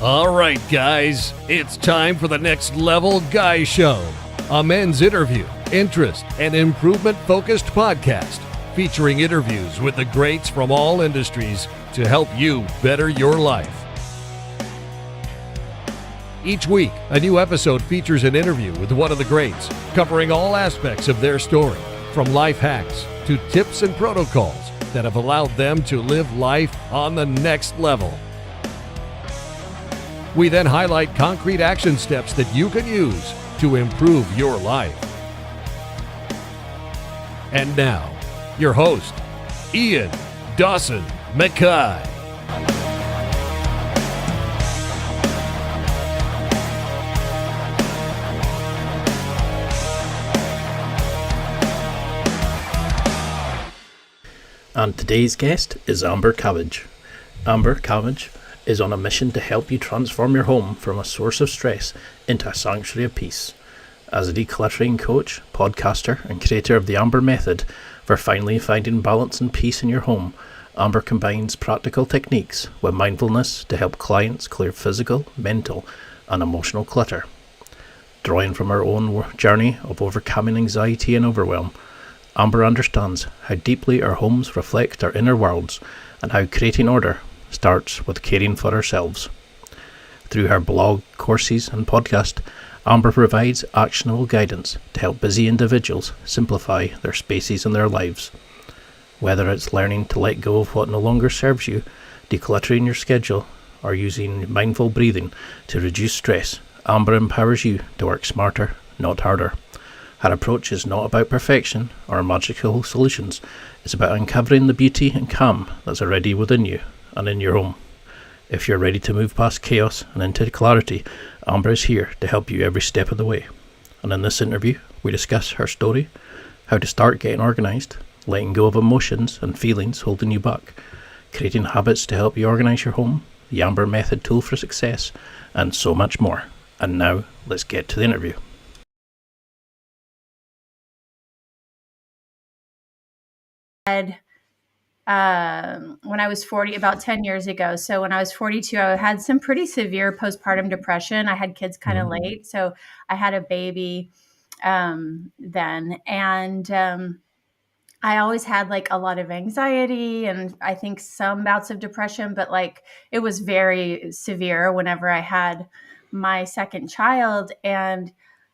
All right, guys, it's time for the Next Level Guy Show, a men's interview, interest, and improvement-focused podcast featuring interviews with the greats from all industries to help you better your life. Each week, a new episode features an interview with one of the greats, covering all aspects of their story, from life hacks to tips and protocols that have allowed them to live life on the next level. We then highlight concrete action steps that you can use to improve your life. And now, your host, Ian Dawson Mackay. And today's guest is Amber Cabbage. Amber Cabbage is on a mission to help you transform your home from a source of stress into a sanctuary of peace. As a decluttering coach, podcaster, and creator of the Amber Method for finally finding balance and peace in your home, Amber combines practical techniques with mindfulness to help clients clear physical, mental, and emotional clutter. Drawing from her own journey of overcoming anxiety and overwhelm, Amber understands how deeply our homes reflect our inner worlds and how creating order starts with caring for ourselves. Through her blog, courses, and podcast, Amber provides actionable guidance to help busy individuals simplify their spaces in their lives. Whether it's learning to let go of what no longer serves you, decluttering your schedule, or using mindful breathing to reduce stress, Amber empowers you to work smarter, not harder. Her approach is not about perfection or magical solutions. It's about uncovering the beauty and calm that's already within you and in your home. If you're ready to move past chaos and into clarity, Amber is here to help you every step of the way. And in this interview, we discuss her story, how to start getting organised, letting go of emotions and feelings holding you back, creating habits to help you organise your home, the Amber Method tool for success, and so much more. And now, let's get to the interview. When I was 40, about 10 years ago. So when I was 42, I had some pretty severe postpartum depression. I had kids kind of late. So I had a baby then. And I always had like a lot of anxiety and I think some bouts of depression, but like it was very severe whenever I had my second child. And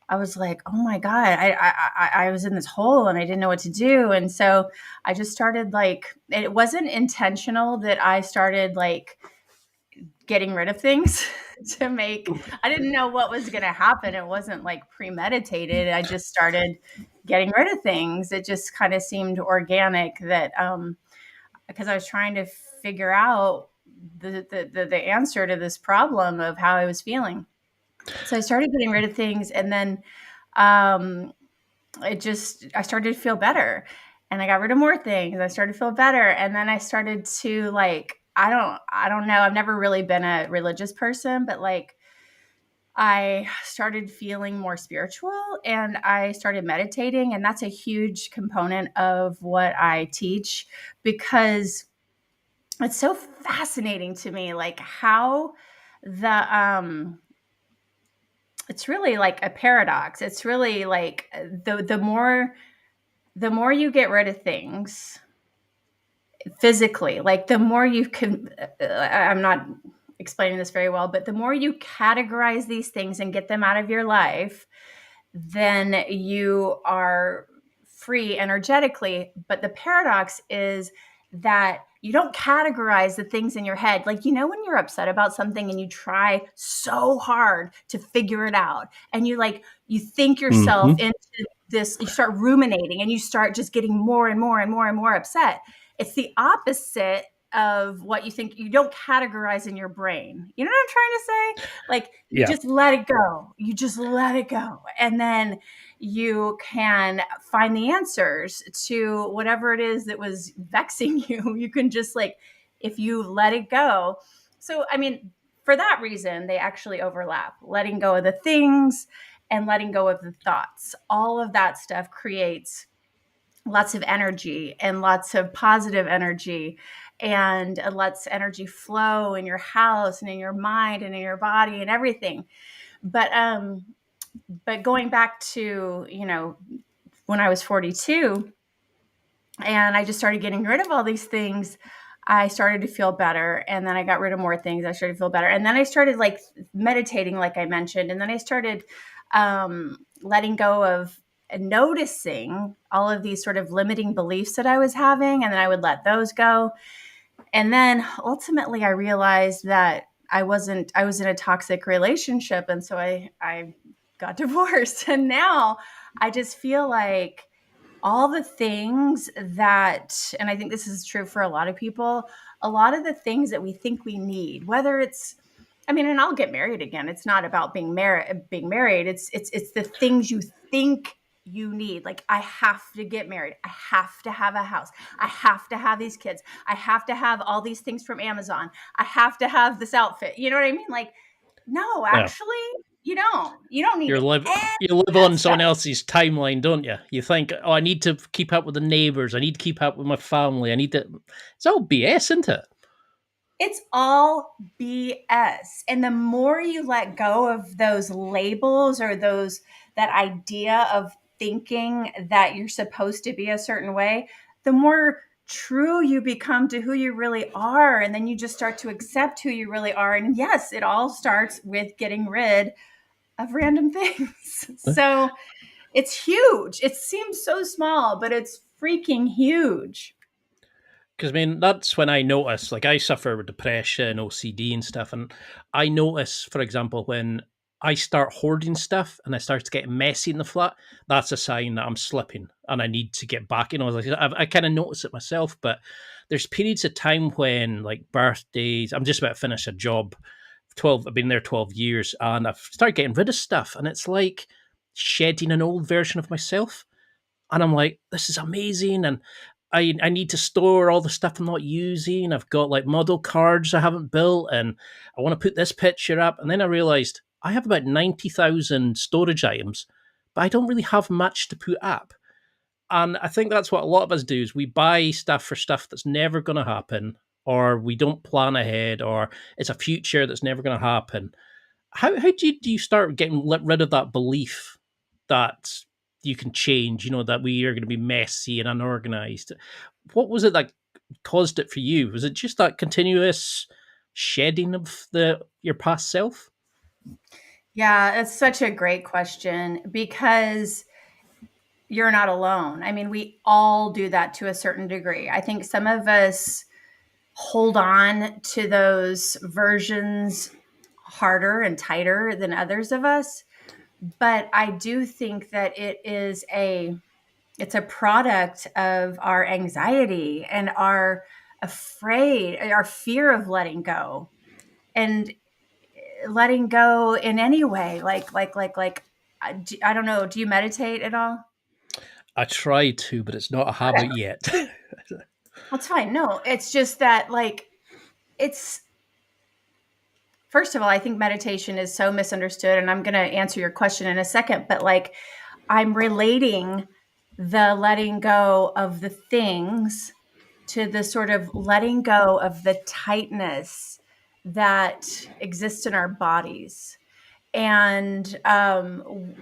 I was like, oh my God, I was in this hole and I didn't know what to do. And so I just started like, it wasn't intentional that I started like getting rid of things to make, I didn't know what was going to happen. It wasn't like premeditated. I just started getting rid of things. It just kind of seemed organic that, because I was trying to figure out the answer to this problem of how I was feeling. So I started getting rid of things and then I started to feel better and I got rid of more things. I started to feel better. And then I started to like, I don't know. I've never really been a religious person, but like I started feeling more spiritual and I started meditating. And that's a huge component of what I teach because it's so fascinating to me, like how it's really like a paradox. It's really like the more you get rid of things physically, like the more you can, I'm not explaining this very well, but the more you categorize these things and get them out of your life, then you are free energetically. But the paradox is that you don't categorize the things in your head. Like, you know, when you're upset about something and you try so hard to figure it out and you think yourself into this, you start ruminating and you start just getting more and more and more and more upset. It's the opposite of what you think. You don't categorize in your brain. You know what I'm trying to say? Like, you just let it go. You just let it go. And then you can find the answers to whatever it is that was vexing you. You can just like, if you let it go. So, I mean, for that reason, they actually overlap. Letting go of the things and letting go of the thoughts. All of that stuff creates lots of energy and lots of positive energy. and it lets energy flow in your house and in your mind and in your body and everything. But going back to, when I was 42 and I just started getting rid of all these things, I started to feel better. And then I got rid of more things. I started to feel better. And then I started like meditating, like I mentioned. And then I started letting go of noticing all of these sort of limiting beliefs that I was having. And then I would let those go. And then ultimately I realized that I was in a toxic relationship. And so I got divorced. And now I just feel like all the things that, and I think this is true for a lot of people, a lot of the things that we think we need, whether it's, and I'll get married again. It's not about being married. It's the things you think you need. Like, I have to get married. I have to have a house. I have to have these kids. I have to have all these things from Amazon. I have to have this outfit. You know what I mean? Like, no, actually, you don't. You don't need You live that on stuff. someone else's timeline, don't you? You think, oh, I need to keep up with the neighbors. I need to keep up with my family. I need to. It's all BS, isn't it? It's all BS. And the more you let go of those labels or that idea of thinking that you're supposed to be a certain way, the more true you become to who you really are. And then you just start to accept who you really are. And yes, it all starts with getting rid of random things. So it's huge. It seems so small, but it's freaking huge. Because that's when I notice, like, I suffer with depression, OCD, and stuff, and I notice, for example, when I start hoarding stuff and I start to get messy in the flat, that's a sign that I'm slipping and I need to get back. Like, I kind of notice it myself, but there's periods of time when, like, birthdays, I'm just about to finish a job. I've been there 12 years, and I've started getting rid of stuff, and it's like shedding an old version of myself. And I'm like, this is amazing. And I need to store all the stuff I'm not using. I've got like model cards I haven't built, and I want to put this picture up. And then I realized I have about 90,000 storage items, but I don't really have much to put up. And I think that's what a lot of us do, is we buy stuff for stuff that's never going to happen, or we don't plan ahead, or it's a future that's never going to happen. How do you start getting rid of that belief that you can change, that we are going to be messy and unorganized? What was it that caused it for you? Was it just that continuous shedding of your past self? Yeah, it's such a great question because you're not alone. We all do that to a certain degree. I think some of us hold on to those versions harder and tighter than others of us. But I do think that it's a product of our anxiety and our fear of letting go, and letting go in any way. I don't know. Do you meditate at all? I try to, but it's not a habit yet. That's fine. No, it's just that, first of all, I think meditation is so misunderstood, and I'm going to answer your question in a second, but I'm relating the letting go of the things to the sort of letting go of the tightness that exists in our bodies. And a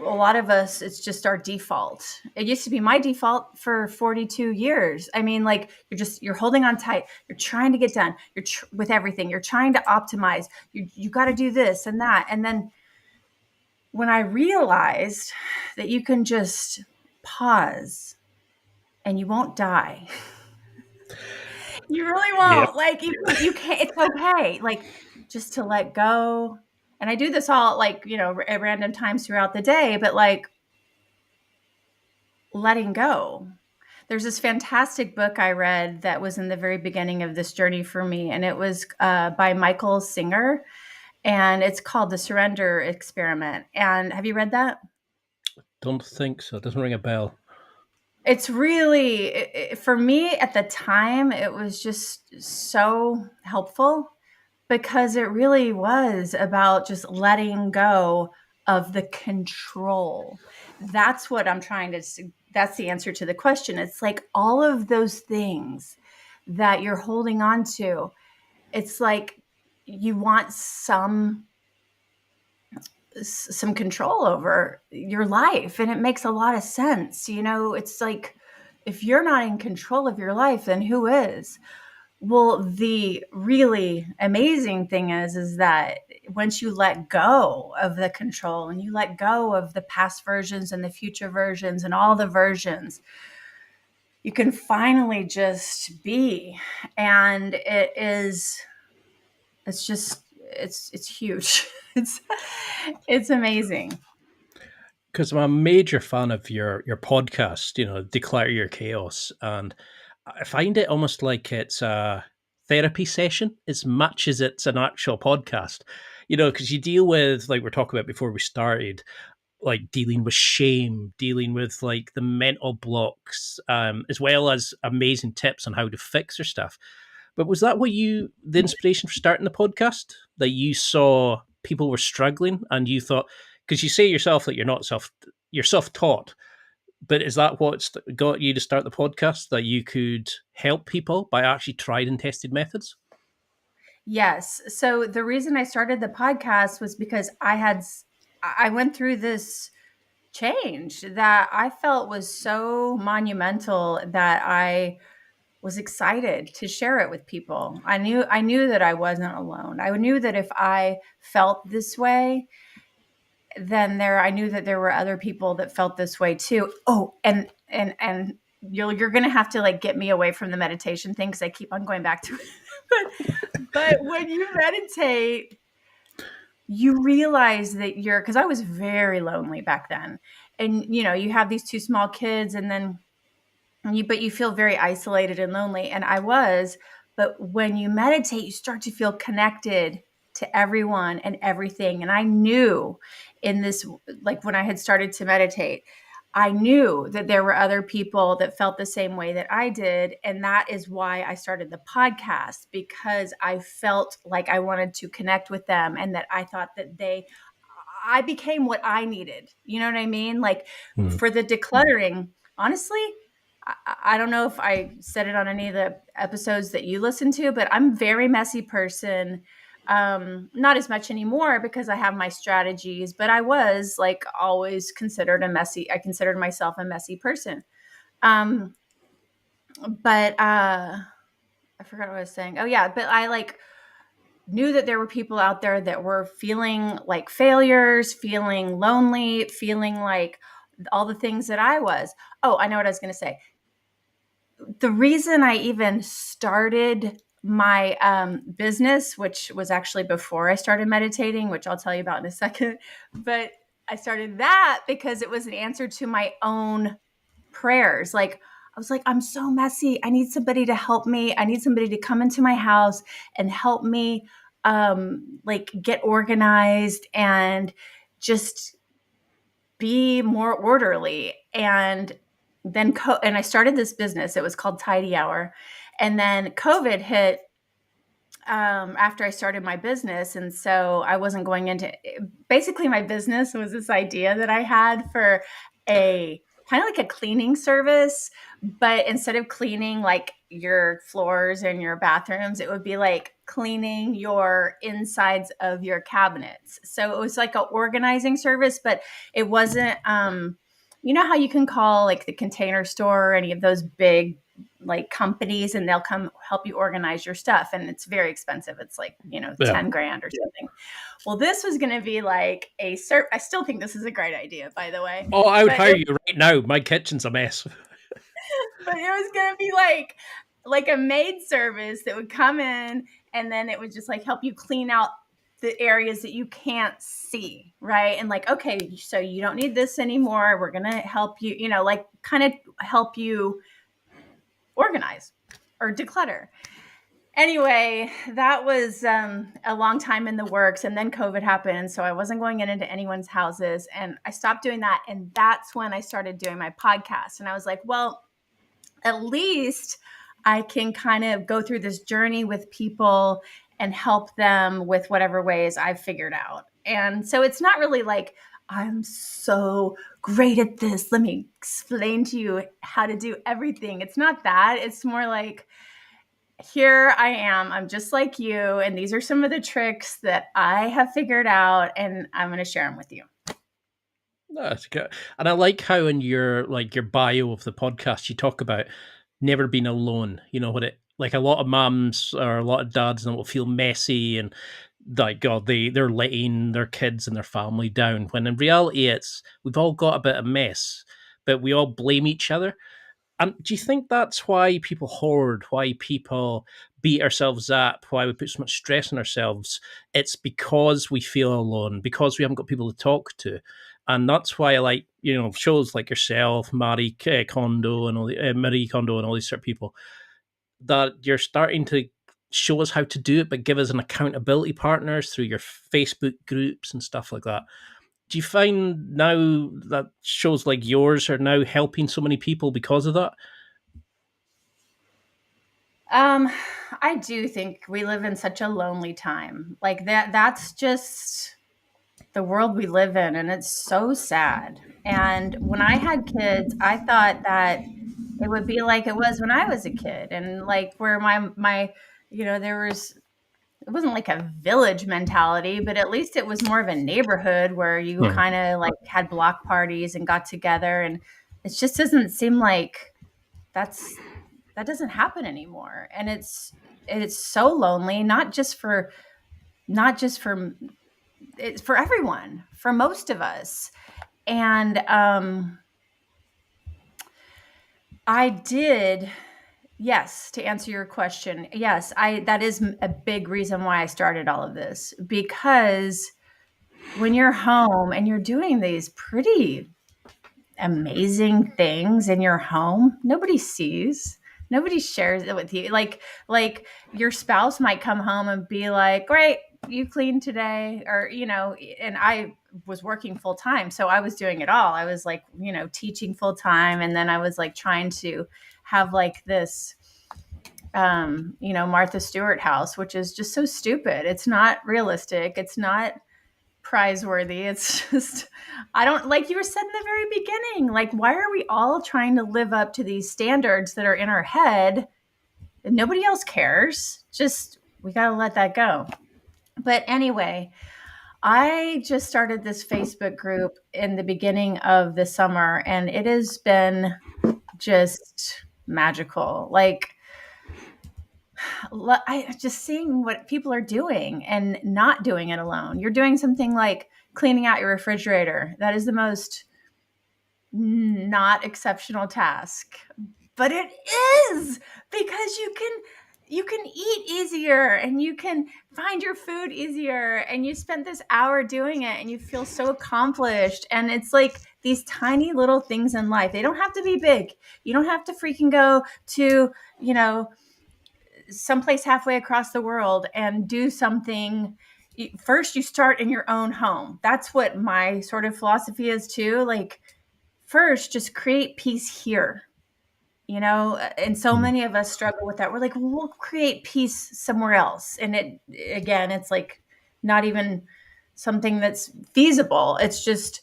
lot of us, it's just our default. It used to be my default for 42 years. You're holding on tight. You're trying to get done. With everything. You're trying to optimize. You got to do this and that. And then when I realized that you can just pause and you won't die. You really won't. Yep. You can't. It's okay. Just to let go. And I do this all at random times throughout the day, but letting go. There's this fantastic book I read that was in the very beginning of this journey for me. And it was by Michael Singer, and it's called The Surrender Experiment. And have you read that? Don't think so. It doesn't ring a bell. It's really, for me at the time, it was just so helpful, because it really was about just letting go of the control. That's what I'm trying to, that's the answer to the question. It's like all of those things that you're holding on to, it's like you want some control over your life. And it makes a lot of sense. It's like, if you're not in control of your life, then who is? Well, the really amazing thing is that once you let go of the control and you let go of the past versions and the future versions and all the versions, you can finally just be. And it's huge. It's amazing. Because I'm a major fan of your podcast, Declutter Your Chaos, and I find it almost like it's a therapy session as much as it's an actual podcast. Because you deal with, like we're talking about before we started, like dealing with shame, dealing with like the mental blocks, as well as amazing tips on how to fix your stuff. But was that the inspiration for starting the podcast? That you saw people were struggling and you thought, because you say yourself that you're self-taught, but is that what's got you to start the podcast, that you could help people by actually tried and tested methods? Yes. So the reason I started the podcast was because I went through this change that I felt was so monumental that I was excited to share it with people. I knew that I wasn't alone. I knew that if I felt this way, then I knew that there were other people that felt this way too. Oh, and you're going to have to like get me away from the meditation thing, because I keep on going back to it. but when you meditate, you realize that because I was very lonely back then. And, you have these two small kids, and then but you feel very isolated and lonely. And I was, but when you meditate, you start to feel connected to everyone and everything. And I knew in this, like when I had started to meditate, I knew that there were other people that felt the same way that I did. And that is why I started the podcast, because I felt like I wanted to connect with them, and that I thought that I became what I needed. You know what I mean? Like for the decluttering, honestly, I don't know if I said it on any of the episodes that you listen to, but I'm a very messy person. Not as much anymore because I have my strategies, but I was like always I considered myself a messy person. But I forgot what I was saying. Oh yeah. But I like knew that there were people out there that were feeling like failures, feeling lonely, feeling like all the things that I was. Oh, I know what I was going to say. The reason I even started my business, which was actually before I started meditating, which I'll tell you about in a second, but I started that because it was an answer to my own prayers. Like I was like, I'm so messy. I need somebody to help me. I need somebody to come into my house and help me like get organized and just be more orderly. And then and I started this business. It was called Tidy Hour. And then COVID hit after I started my business. And so I wasn't going into basically my business was this idea that I had for a kind of like a cleaning service, but instead of cleaning like your floors and your bathrooms, it would be like cleaning your insides of your cabinets. So it was like an organizing service, but it wasn't you know how you can call like the Container Store or any of those big like companies and they'll come help you organize your stuff, and it's very expensive. It's like, $10,000 or something. Well, this was going to be like I still think this is a great idea, by the way. Oh, I would hire you right now. My kitchen's a mess. But it was going to be like a maid service that would come in, and then it would just like help you clean out the areas that you can't see, right? And like, okay, so you don't need this anymore. We're going to help you, like kind of help you organize or declutter. Anyway, that was a long time in the works. And then COVID happened. And so I wasn't going into anyone's houses, and I stopped doing that. And that's when I started doing my podcast. And I was like, well, at least I can kind of go through this journey with people and help them with whatever ways I've figured out. And so it's not really like, I'm so great at this, let me explain to you how to do everything. It's not that. It's more like, here I am. I'm just like you. And these are some of the tricks that I have figured out, and I'm going to share them with you. That's good. And I like how in your bio of the podcast you talk about never being alone. You know what it like a lot of mums or a lot of dads and will feel messy and like God, they're letting their kids and their family down. When in reality it's we've all got a bit of mess, but we all blame each other. And do you think that's why people hoard, why people beat ourselves up, why we put so much stress on ourselves? It's because we feel alone, because we haven't got people to talk to. And that's why I like, shows like yourself, Kondo, and all the Marie Kondo, and all these sort of people, that you're starting to show us how to do it, but give us an accountability partners through your Facebook groups and stuff like that. Do you find now that shows like yours are now helping so many people because of that? I do think we live in such a lonely time. Like that's just the world we live in, and it's so sad. And when I had kids, I thought that it would be like it was when I was a kid, and like where my there was, it wasn't like a village mentality, but at least it was more of a neighborhood where you kind of like had block parties and got together, and it just doesn't seem like that doesn't happen anymore. And it's so lonely, not just for it's for everyone, for most of us. And I did, yes, to answer your question, yes, that is a big reason why I started all of this, because when you're home and you're doing these pretty amazing things in your home, nobody sees, nobody shares it with you. Like your spouse might come home and be like, great, you cleaned today, or and I was working full time, so I was doing it all. I was like, teaching full time, and then I was like trying to have like this Martha Stewart house, which is just so stupid. It's not realistic. It's not prizeworthy. It's just, I don't, like you were said in the very beginning, like, why are we all trying to live up to these standards that are in our head and nobody else cares? Just, we got to let that go. But anyway, I just started this Facebook group in the beginning of the summer, and it has been just magical. Like, I just seeing what people are doing and not doing it alone. You're doing something like cleaning out your refrigerator. That is the most not exceptional task, but it is, because you can eat easier and you can find your food easier, and you spent this hour doing it and you feel so accomplished. And it's like these tiny little things in life. They don't have to be big. You don't have to freaking go to, someplace halfway across the world and do something. First, you start in your own home. That's what my sort of philosophy is too. Like, first, just create peace here. And so many of us struggle with that. We're like, well, we'll create peace somewhere else. And it's like not even something that's feasible. It's just,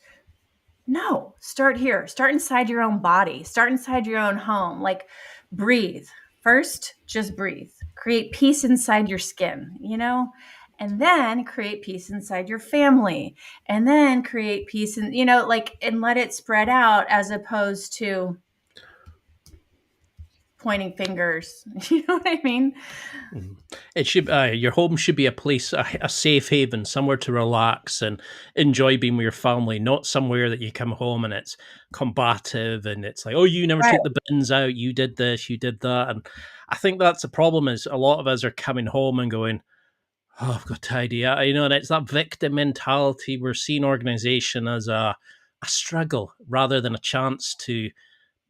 no, start here. Start inside your own body. Start inside your own home. Like, breathe. First, just breathe. Create peace inside your skin, and then create peace inside your family, and then create peace and and let it spread out, as opposed to pointing fingers. You know what I mean? It should your home should be a place, a safe haven, somewhere to relax and enjoy being with your family, not somewhere that you come home and it's combative and it's like, oh, you never Right. took the bins out, you did this, you did that. And I think that's the problem, is a lot of us are coming home and going, oh, I've got to tidy up, and it's that victim mentality. We're seeing organization as a struggle rather than a chance to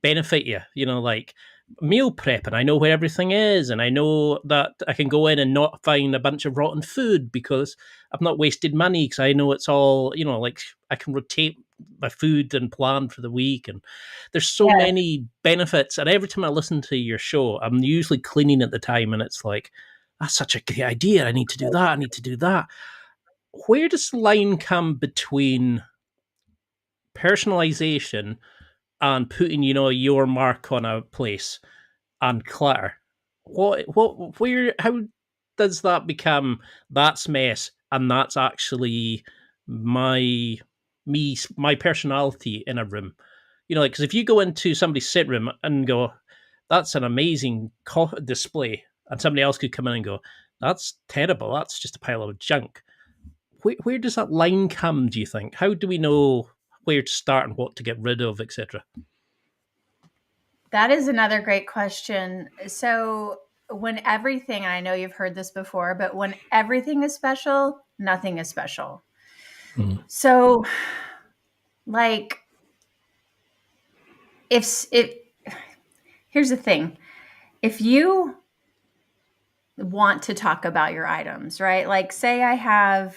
benefit you, like meal prep, and I know where everything is, and I know that I can go in and not find a bunch of rotten food because I've not wasted money, because I know it's all, like I can rotate my food and plan for the week, and there's so many benefits. And every time I listen to your show, I'm usually cleaning at the time, and it's like, that's such a great idea, I need to do that, I need to do that. Where does the line come between personalization and putting, your mark on a place, and clutter? where, how does that become that's mess and that's actually my my personality in a room? Like, because if you go into somebody's sit room and go, that's an amazing display, and somebody else could come in and go, that's terrible, that's just a pile of junk. Where does that line come, do you think? How do we know where to start and what to get rid of, etc.? That is another great question. So, when everything, and I know you've heard this before, but when everything is special, nothing is special. So, like, if here's the thing, if you want to talk about your items, right? Like, say I have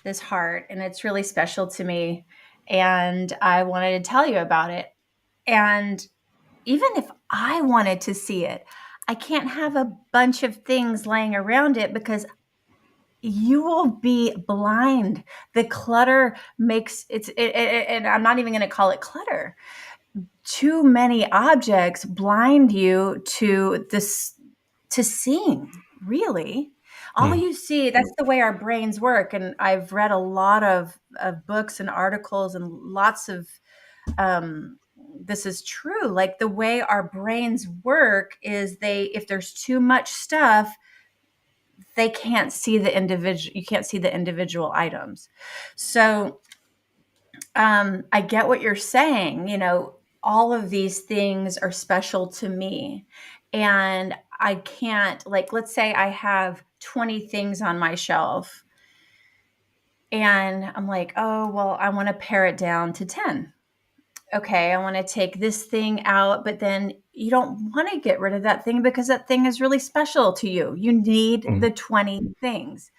this heart and it's really special to me, and I wanted to tell you about it. And even if I wanted to see it, I can't have a bunch of things laying around it because you will be blind. The clutter makes and I'm not even going to call it clutter. Too many objects blind you to this, to seeing, really. All you see, that's the way our brains work. And I've read a lot of books and articles and lots of this is true. Like, the way our brains work is, if there's too much stuff, they can't see the individual, you can't see the individual items. So I get what you're saying. All of these things are special to me, and I can't, like, let's say I have 20 things on my shelf, and I'm like, oh, well, I want to pare it down to 10. Okay, I want to take this thing out, but then you don't want to get rid of that thing because that thing is really special to you. You need the 20 things.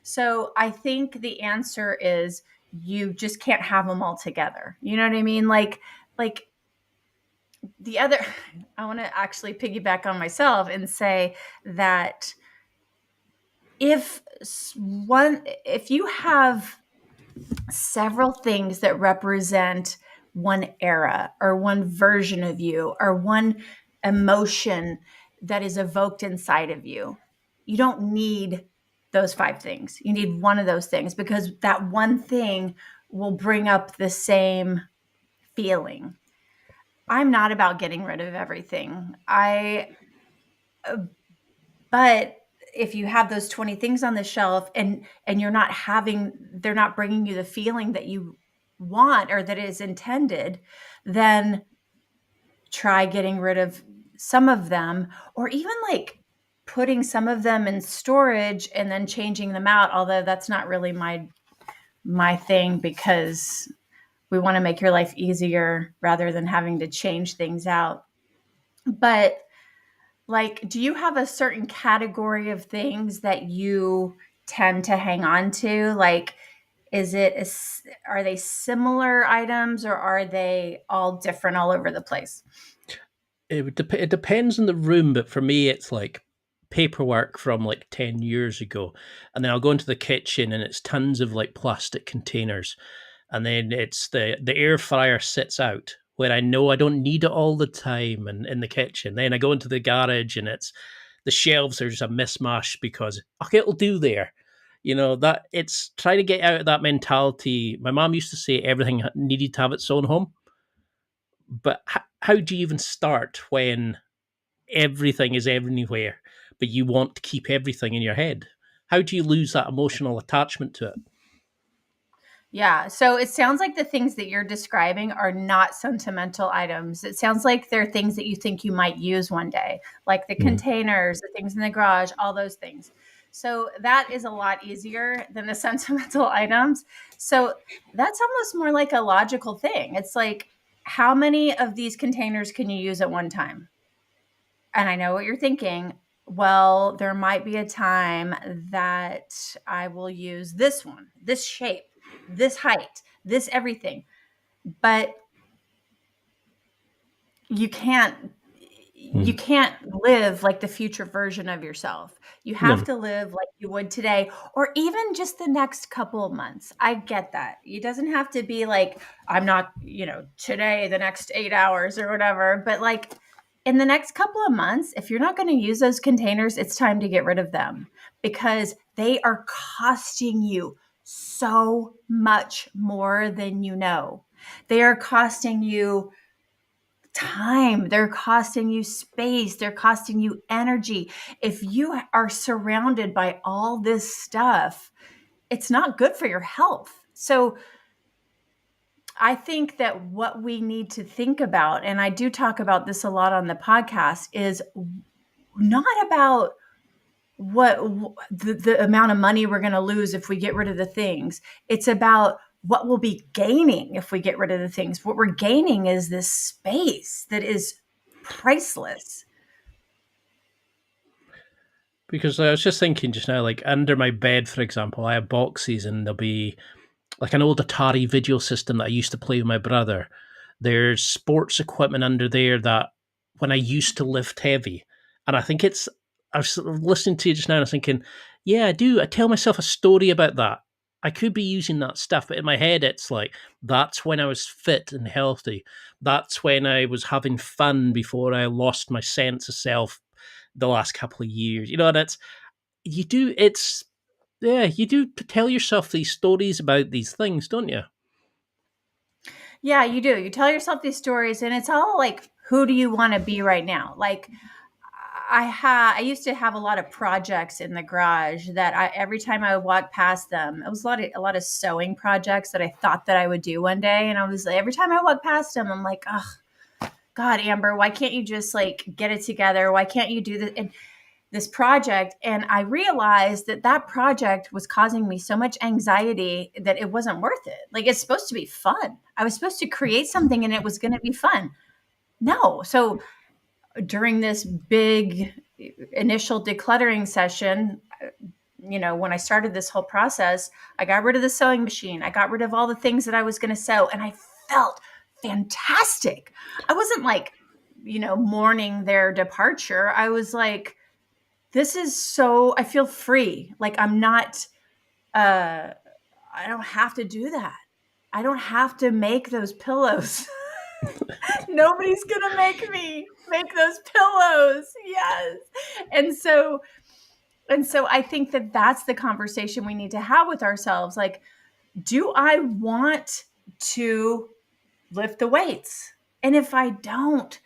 So I think the answer is, you just can't have them all together. You know what I mean? Like the other, I want to actually piggyback on myself and say that if you have several things that represent one era or one version of you or one emotion that is evoked inside of you, you don't need those 5 things. You need one of those things, because that one thing will bring up the same feeling. I'm not about getting rid of everything. But if you have those 20 things on the shelf and they're not bringing you the feeling that you want or that is intended, then try getting rid of some of them, or even like putting some of them in storage and then changing them out. Although that's not really my thing, because we want to make your life easier rather than having to change things out. But, like, do you have a certain category of things that you tend to hang on to? Like, are they similar items, or are they all different all over the place? It depends on the room, but for me, it's like paperwork from like 10 years ago. And then I'll go into the kitchen and it's tons of like plastic containers. And then it's the air fryer sits out where I know I don't need it all the time, and in the kitchen. Then I go into the garage and it's the shelves are just a mismatch because, okay, it'll do there. That it's trying to get out of that mentality. My mom used to say everything needed to have its own home. But how do you even start when everything is everywhere, but you want to keep everything in your head? How do you lose that emotional attachment to it? Yeah. So it sounds like the things that you're describing are not sentimental items. It sounds like they're things that you think you might use one day, like the containers, the things in the garage, all those things. So that is a lot easier than the sentimental items. So that's almost more like a logical thing. It's like, how many of these containers can you use at one time? And I know what you're thinking. Well, there might be a time that I will use this one, this shape, this height, this everything. But you can't live like the future version of yourself. You have to live like you would today, or even just the next couple of months. I get that. It doesn't have to be like, I'm not, today, the next 8 hours or whatever, but like, in the next couple of months, if you're not going to use those containers, it's time to get rid of them because they are costing you so much more than you know. They are costing you time, they're costing you space, they're costing you energy. If you are surrounded by all this stuff, it's not good for your health. So I think that what we need to think about, and I do talk about this a lot on the podcast, is not about what the amount of money we're going to lose if we get rid of the things. It's about what we'll be gaining if we get rid of the things. What we're gaining is this space that is priceless. Because I was just thinking just now, like under my bed, for example, I have boxes and there'll be like an old Atari video system that I used to play with my brother. There's sports equipment under there that when I used to lift heavy. And I think I was listening to you just now and I was thinking, yeah, I do. I tell myself a story about that. I could be using that stuff, but in my head, it's like, that's when I was fit and healthy. That's when I was having fun before I lost my sense of self the last couple of years. You know, and you do tell yourself these stories about these things, don't you? Yeah, you do. You tell yourself these stories, and it's all like, who do you want to be right now? Like, I used to have a lot of projects in the garage that every time I would walk past them, it was a lot of sewing projects that I thought that I would do one day, and I was like, every time I walk past them, I'm like, oh God, Amber, why can't you just like get it together? Why can't you do this? And this project, and I realized that project was causing me so much anxiety that it wasn't worth it. Like, it's supposed to be fun. I was supposed to create something and it was going to be fun. No. So during this big initial decluttering session, when I started this whole process, I got rid of the sewing machine. I got rid of all the things that I was going to sew, and I felt fantastic. I wasn't like, mourning their departure. I was like, I feel free. Like, I'm not, I don't have to do that. I don't have to make those pillows. Nobody's going to make me make those pillows. Yes. And so I think that that's the conversation we need to have with ourselves. Like, do I want to lift the weights? And if I don't,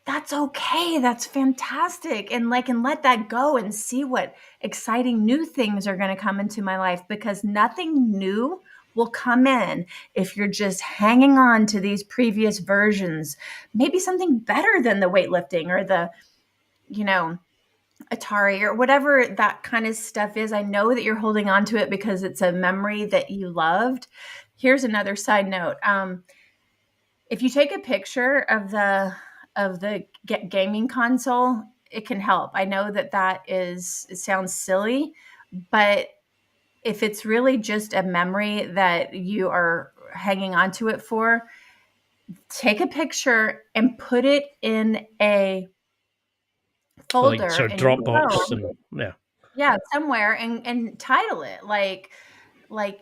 that's okay. That's fantastic. And let that go and see what exciting new things are going to come into my life, because nothing new will come in if you're just hanging on to these previous versions. Maybe something better than the weightlifting or the, Atari or whatever that kind of stuff is. I know that you're holding on to it because it's a memory that you loved. Here's another side note. If you take a picture of the gaming console, it can help. I know it sounds silly, but if it's really just a memory that you are hanging on to it for, take a picture and put it in a folder, Like, in Dropbox, yeah, somewhere, and title it like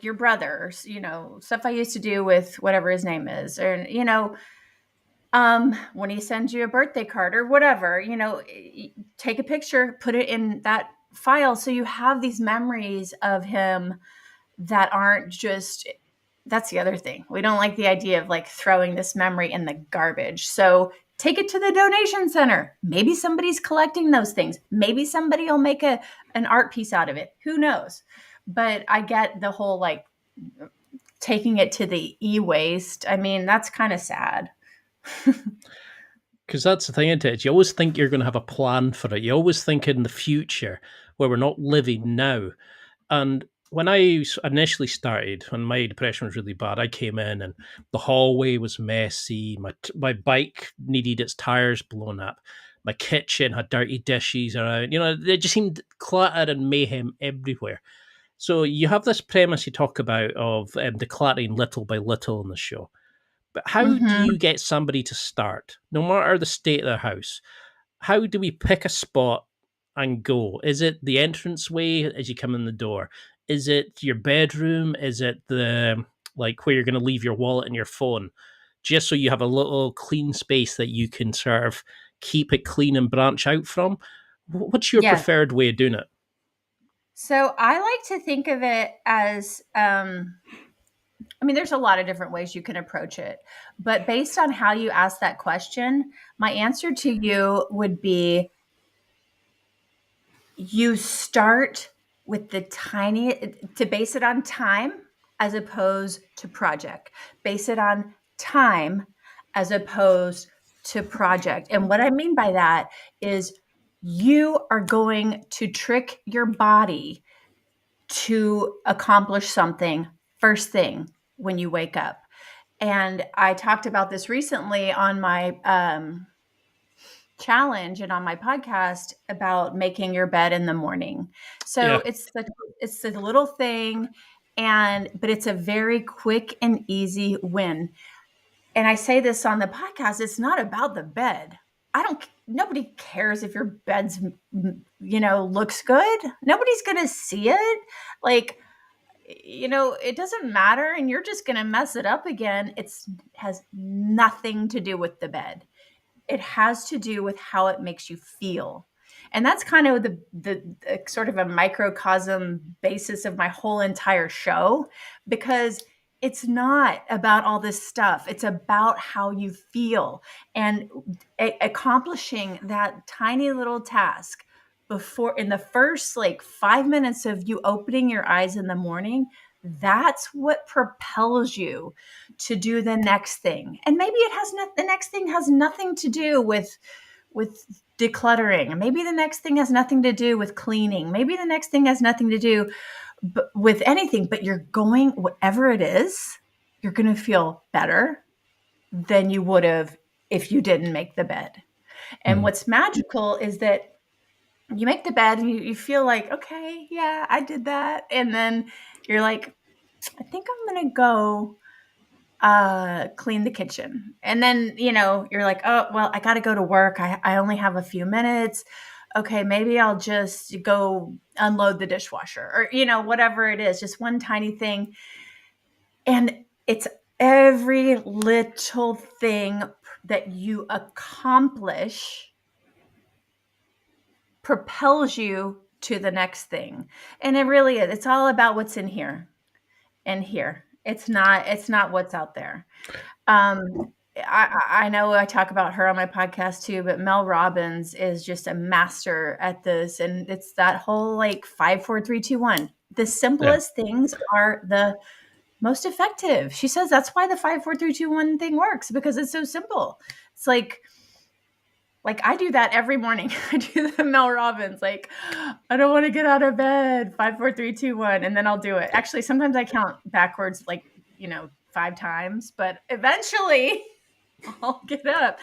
your brother's, stuff I used to do with whatever his name is, or when he sends you a birthday card or whatever, take a picture, put it in that file, so you have these memories of him that aren't just. That's the other thing. We don't like the idea of like throwing this memory in the garbage. So take it to the donation center. Maybe somebody's collecting those things. Maybe somebody will make an art piece out of it. Who knows? But I get the whole like taking it to the e-waste. I mean, that's kind of sad. Because that's the thing, isn't it? You always think you're going to have a plan for it. You always think in the future where we're not living now. And when I initially started, when my depression was really bad, I came in and the hallway was messy. My bike needed its tires blown up. My kitchen had dirty dishes around. It just seemed cluttered and mayhem everywhere. So you have this premise you talk about of decluttering little by little in the show. But how do you get somebody to start, no matter the state of their house? How do we pick a spot and go? Is it the entranceway as you come in the door? Is it your bedroom? Is it the where you're going to leave your wallet and your phone, just so you have a little clean space that you can sort of keep it clean and branch out from. What's your Yes. preferred way of doing it? So I like to think of it as, there's a lot of different ways you can approach it, but based on how you ask that question, my answer to you would be you start with the tiny, to base it on time as opposed to project. Base it on time as opposed to project. And what I mean by that is you are going to trick your body to accomplish something first thing when you wake up. And I talked about this recently on my challenge and on my podcast about making your bed in the morning. So Yeah. it's the little thing, but it's a very quick and easy win. And I say this on the podcast, it's not about the bed. Nobody cares if your bed's, looks good. Nobody's going to see it. Like, it doesn't matter. And you're just going to mess it up again. Has nothing to do with the bed. It has to do with how it makes you feel. And that's kind of the sort of a microcosm basis of my whole entire show, because it's not about all this stuff. It's about how you feel, and accomplishing that tiny little task before, in the first 5 minutes of you opening your eyes in the morning. That's what propels you to do the next thing. And maybe the next thing has nothing to do with decluttering. Maybe the next thing has nothing to do with cleaning. Maybe the next thing has nothing to do with anything, but whatever it is, you're going to feel better than you would have if you didn't make the bed. And what's magical is that you make the bed and you feel like, okay, yeah, I did that. And then you're like, I think I'm going to go clean the kitchen. And then, you're like, oh, well, I got to go to work. I only have a few minutes. Okay, maybe I'll just go unload the dishwasher, or, whatever it is, just one tiny thing. And it's every little thing that you accomplish propels you to the next thing. And it really is. It's all about what's in here and here. It's not what's out there. I know I talk about her on my podcast too, but Mel Robbins is just a master at this. And it's that whole 5, 4, 3, 2, 1. The simplest things are the most effective. She says that's why the 5, 4, 3, 2, 1 thing works, because it's so simple. It's like I do that every morning. I do the Mel Robbins, I don't want to get out of bed, 5, 4, 3, 2, 1, and then I'll do it. Actually, sometimes I count backwards 5 times, but eventually I'll get up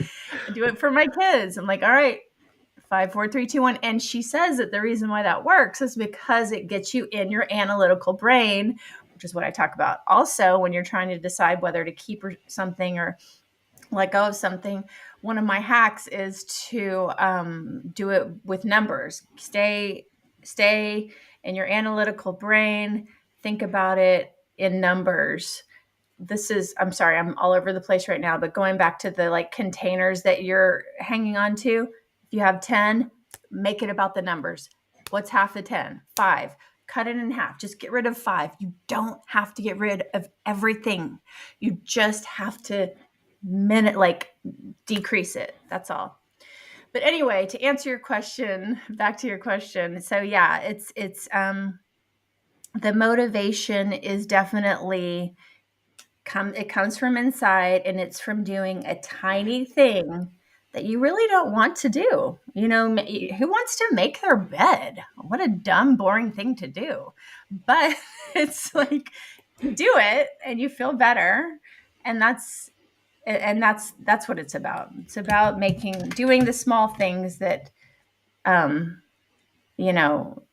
and do it for my kids. I'm like, all right, 5, 4, 3, 2, 1. And she says that the reason why that works is because it gets you in your analytical brain, which is what I talk about also when you're trying to decide whether to keep something or let go of something. One of my hacks is to do it with numbers. Stay in your analytical brain. Think about it in numbers. I'm sorry, I'm all over the place right now, but going back to the containers that you're hanging on to, if you have 10, make it about the numbers. What's half of 10? 5. Cut it in half. Just get rid of 5. You don't have to get rid of everything. You just have to decrease it. That's all. But anyway, to answer your question, back to your question. So yeah, it's the motivation is definitely it comes from inside, and it's from doing a tiny thing that you really don't want to do. Who wants to make their bed? What a dumb, boring thing to do. But it's you do it and you feel better. And that's what it's about. It's about doing the small things that,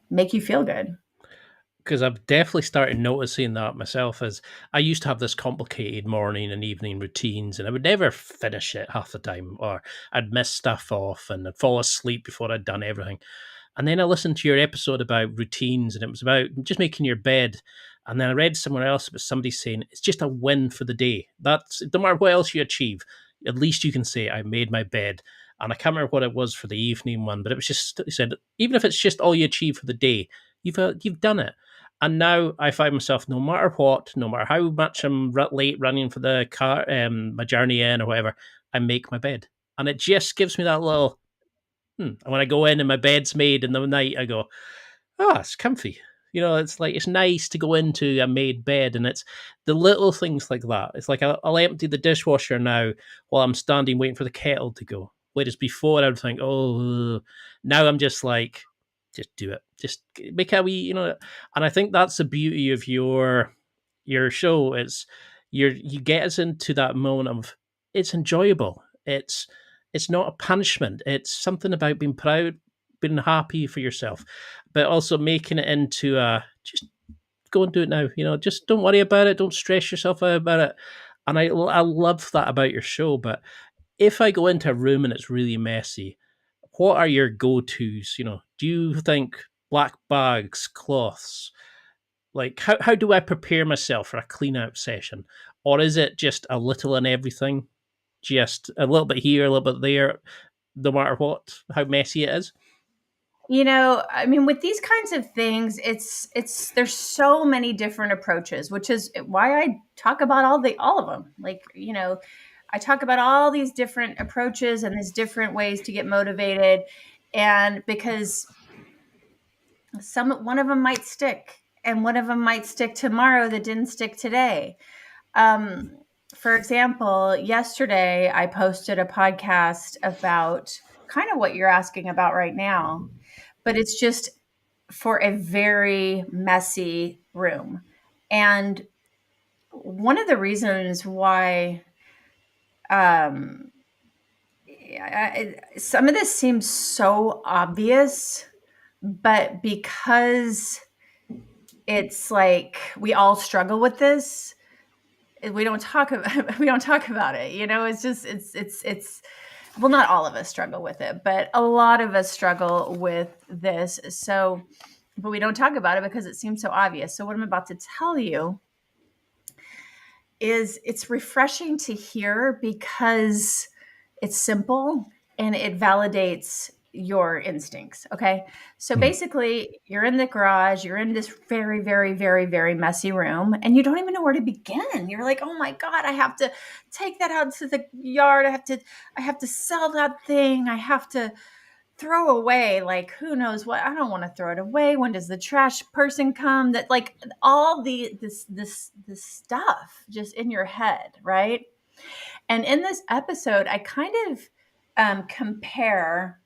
make you feel good. Because I've definitely started noticing that myself, as I used to have this complicated morning and evening routines, and I would never finish it half the time, or I'd miss stuff off and I'd fall asleep before I'd done everything. And then I listened to your episode about routines, and it was about just making your bed. And then I read somewhere else about somebody saying it's just a win for the day. That's no matter what else you achieve, at least you can say I made my bed. And I can't remember what it was for the evening one, but it was just, he said, even if it's just all you achieve for the day, you've done it. And now I find myself, no matter what, no matter how much I'm late running for the car, my journey in or whatever, I make my bed. And it just gives me that little, And when I go in and my bed's made in the night, I go, oh, it's comfy. It's like, it's nice to go into a made bed, and it's the little things like that. It's like I'll empty the dishwasher now while I'm standing waiting for the kettle to go. Whereas before I would think, oh, now I'm just like, just do it. Just make a wee, and I think that's the beauty of your show. Is you get us into that moment of, it's enjoyable. It's not a punishment. It's something about being proud, being happy for yourself, but also making it into just go and do it now. Just don't worry about it. Don't stress yourself out about it. And I love that about your show. But if I go into a room and it's really messy, what are your go-tos? Do you think black bags, cloths? Like, how do I prepare myself for a clean out session? Or is it just a little in everything? Just a little bit here, a little bit there, no matter what, how messy it is? I mean, with these kinds of things, there's so many different approaches, which is why I talk about all of them. Like, I talk about all these different approaches and these different ways to get motivated. And because one of them might stick, and one of them might stick tomorrow that didn't stick today. For example, yesterday I posted a podcast about kind of what you're asking about right now, but it's just for a very messy room. And one of the reasons why some of this seems so obvious, but because it's like we all struggle with this, we don't talk about it. It's well, not all of us struggle with it, but a lot of us struggle with this. So, but we don't talk about it because it seems so obvious. So what I'm about to tell you is it's refreshing to hear because it's simple and it validates your instincts. Okay. So basically you're in the garage, you're in this very, very, very, very messy room, and you don't even know where to begin. You're like, oh my God, I have to take that out to the yard. I have to sell that thing. I have to throw away, like, who knows what. I don't want to throw it away. When does the trash person come? That, like, all this stuff just in your head. Right. And in this episode, I kind of compare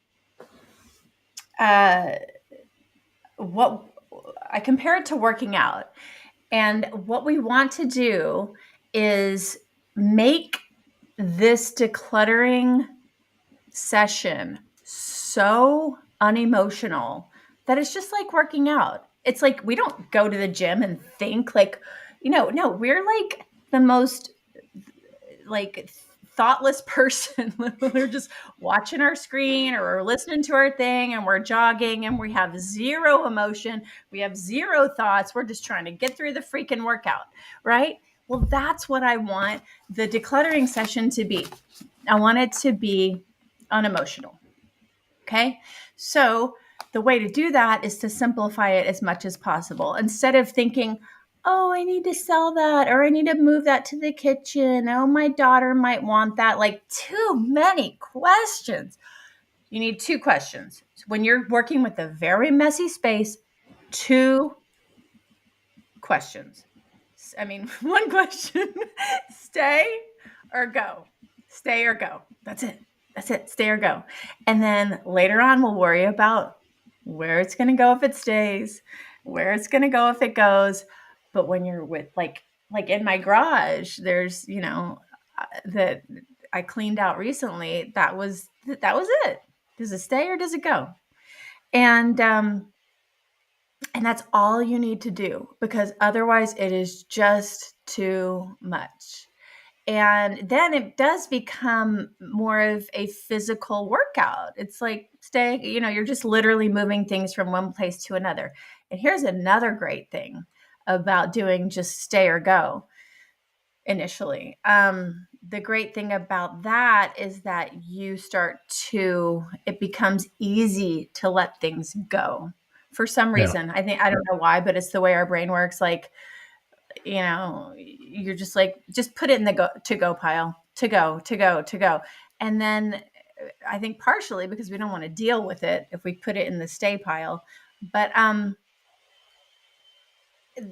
what I compare it to working out. And what we want to do is make this decluttering session so unemotional that it's just like working out. It's like we don't go to the gym and think like, no, we're like the most like thoughtless person. We're just watching our screen or we're listening to our thing and we're jogging and we have zero emotion. We have zero thoughts. We're just trying to get through the freaking workout, right? Well, that's what I want the decluttering session to be. I want it to be unemotional. Okay. So the way to do that is to simplify it as much as possible. Instead of thinking, oh, I need to sell that, or I need to move that to the kitchen. Oh, my daughter might want that. Like, too many questions. You need 2 questions. So when you're working with a very messy space, 2 questions. I mean, 1 question, stay or go. Stay or go. That's it. Stay or go. And then later on, we'll worry about where it's going to go if it stays, where it's going to go if it goes. But when you're with like in my garage, there's, that I cleaned out recently. That was it. Does it stay or does it go? And that's all you need to do, because otherwise it is just too much. And then it does become more of a physical workout. It's like you're just literally moving things from one place to another. And here's another great thing about doing just stay or go. initially. The great thing about that is that it becomes easy to let things go for some Yeah. reason. I don't know why, but it's the way our brain works. Like, you're just like, just put it in the to go pile, to go, to go, to go. And then I think partially because we don't want to deal with it if we put it in the stay pile. But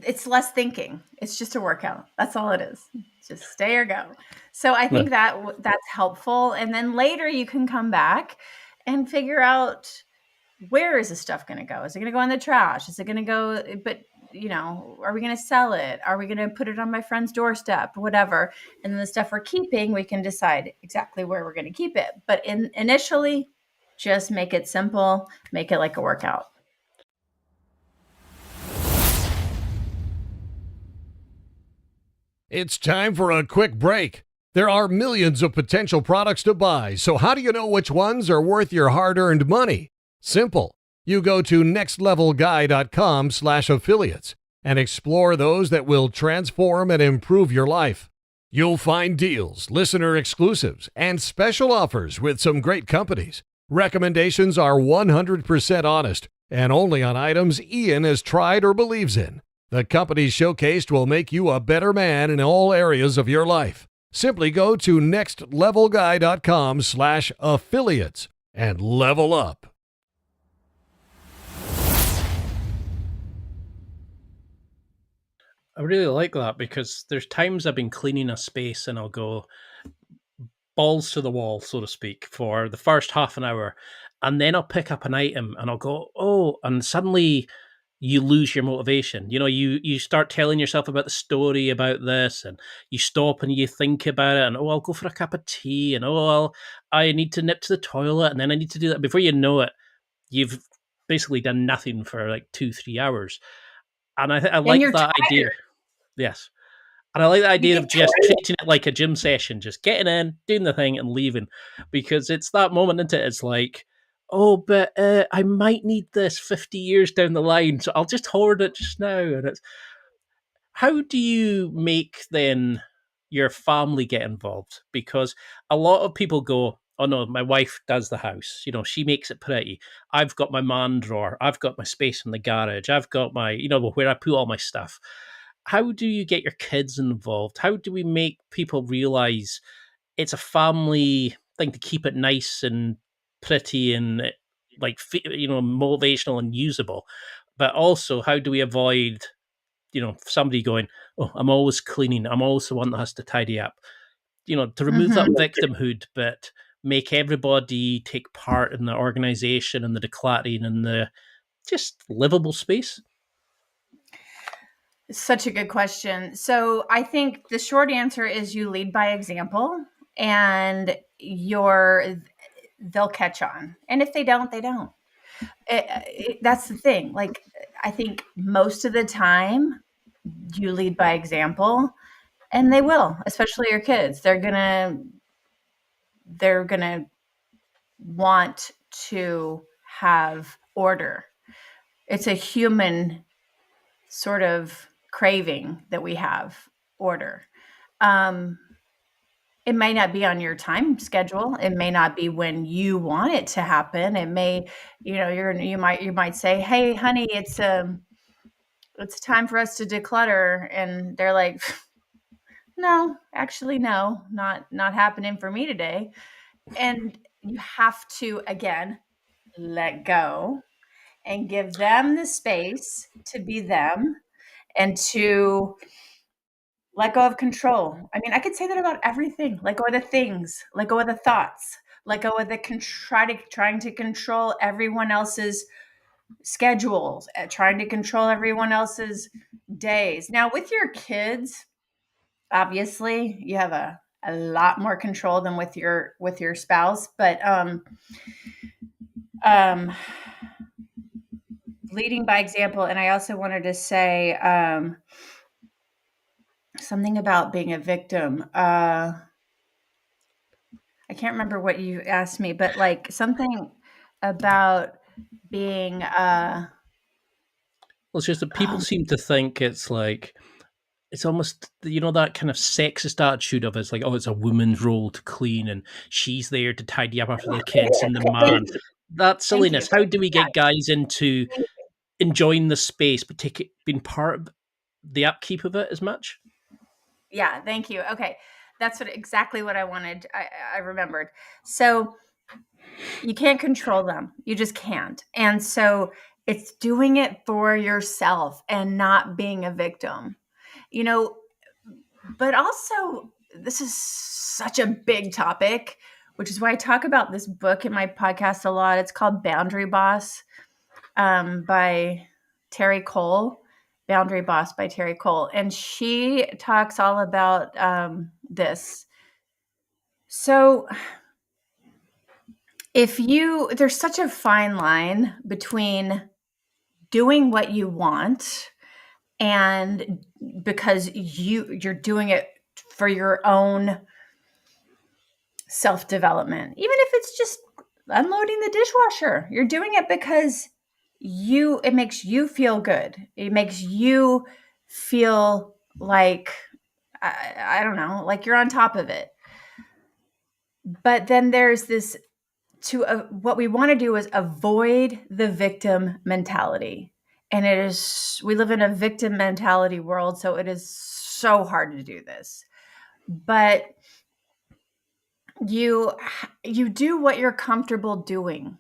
it's less thinking. It's just a workout. That's all it is. Just stay or go. So I think that that's helpful. And then later you can come back and figure out, where is this stuff going to go? Is it going to go in the trash? Is it going to go? But are we going to sell it? Are we going to put it on my friend's doorstep? Whatever. And then the stuff we're keeping, we can decide exactly where we're going to keep it. But initially, just make it simple. Make it like a workout. It's time for a quick break. There are millions of potential products to buy, so how do you know which ones are worth your hard-earned money? Simple. You go to nextlevelguy.com/affiliates and explore those that will transform and improve your life. You'll find deals, listener exclusives, and special offers with some great companies. Recommendations are 100% honest and only on items Ian has tried or believes in. The companies showcased will make you a better man in all areas of your life. Simply go to nextlevelguy.com/affiliates and level up. I really like that because there's times I've been cleaning a space and I'll go balls to the wall, so to speak, for the first half an hour. And then I'll pick up an item and I'll go, oh, and suddenly you lose your motivation. You start telling yourself about the story about this, and you stop and you think about it, and I'll go for a cup of tea, and I need to nip to the toilet, and then I need to do that. Before you know it, you've basically done nothing for like 2-3 hours. And I like that idea. Yes. And I like the idea of just treating it like a gym session, just getting in, doing the thing, and leaving. Because it's that moment, isn't it? It's like, oh, but I might need this 50 years down the line, so I'll just hoard it just now. And it's, how do you make then your family get involved? Because a lot of people go, oh no, my wife does the house. She makes it pretty. I've got my man drawer. I've got my space in the garage. I've got my, where I put all my stuff. How do you get your kids involved? How do we make people realize it's a family thing to keep it nice and pretty and like motivational and usable? But also, how do we avoid somebody going, oh, I'm always cleaning, I'm always the one that has to tidy up, to remove that victimhood, but make everybody take part in the organization and the decluttering and the just livable space? Such a good question. So I think the short answer is you lead by example, and they'll catch on. And if they don't, they don't. That's the thing. Like, I think most of the time you lead by example, and they will, especially your kids. They're gonna want to have order. It's a human sort of craving that we have, order. It may not be on your time schedule. It may not be when you want it to happen. It may, you might say, "Hey, honey, it's time for us to declutter," and they're like, "No, actually, no, not happening for me today." And you have to, again, let go and give them the space to be them and to let go of control. I mean, I could say that about everything. Let go of the things, let go of the thoughts, let go of the trying to control everyone else's schedules, trying to control everyone else's days. Now, with your kids, obviously, you have a lot more control than with your spouse, but leading by example. And I also wanted to say something about being a victim. I can't remember what you asked me, but like something about being Well, it's just that people seem to think it's like it's almost, that kind of sexist attitude of it's like, oh, it's a woman's role to clean and she's there to tidy up after the kids and the man. That Thank you. silliness. How do we get guys into enjoying the space, but being part of the upkeep of it as much? Yeah, thank you. Okay. That's exactly what I wanted. I remembered. So you can't control them. You just can't. And so it's doing it for yourself and not being a victim. But also this is such a big topic, which is why I talk about this book in my podcast a lot. It's called Boundary Boss by Terry Cole. Boundary Boss by Terry Cole. And she talks all about this. So there's such a fine line between doing what you want and because you're doing it for your own self-development, even if it's just unloading the dishwasher. You're doing it because it makes you feel good. It makes you feel like, I don't know, like you're on top of it. But then there's this what we want to do is avoid the victim mentality. And we live in a victim mentality world, so it is so hard to do this. But you do what you're comfortable doing.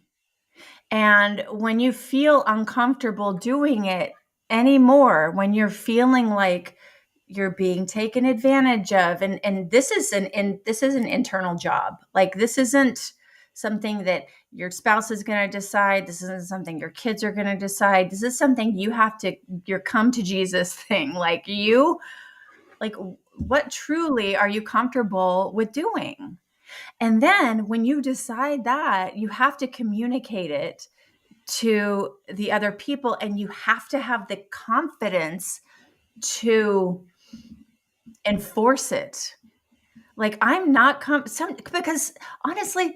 And when you feel uncomfortable doing it anymore, when you're feeling like you're being taken advantage of, and this is an internal job. Like, this isn't something that your spouse is going to decide. This isn't something your kids are going to decide. This is something you have to, your come to Jesus thing. Like, what truly are you comfortable with doing? And then when you decide that, you have to communicate it to the other people, and you have to have the confidence to enforce it. Like, I'm not because honestly,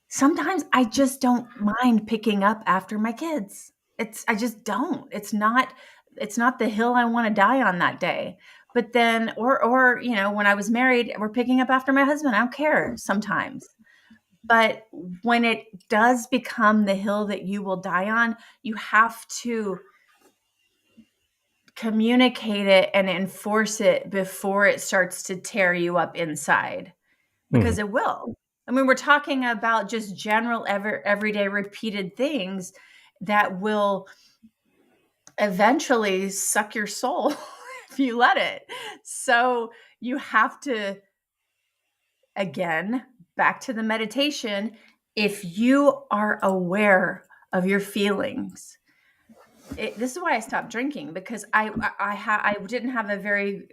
sometimes I just don't mind picking up after my kids. I just don't. It's not the hill I want to die on that day. But then, or when I was married, we're picking up after my husband. I don't care sometimes. But when it does become the hill that you will die on, you have to communicate it and enforce it before it starts to tear you up inside, because it will. I mean, we're talking about just general everyday repeated things that will eventually suck your soul if you let it. So you have to, again, back to the meditation, if you are aware of your feelings. This is why I stopped drinking, because I didn't have a very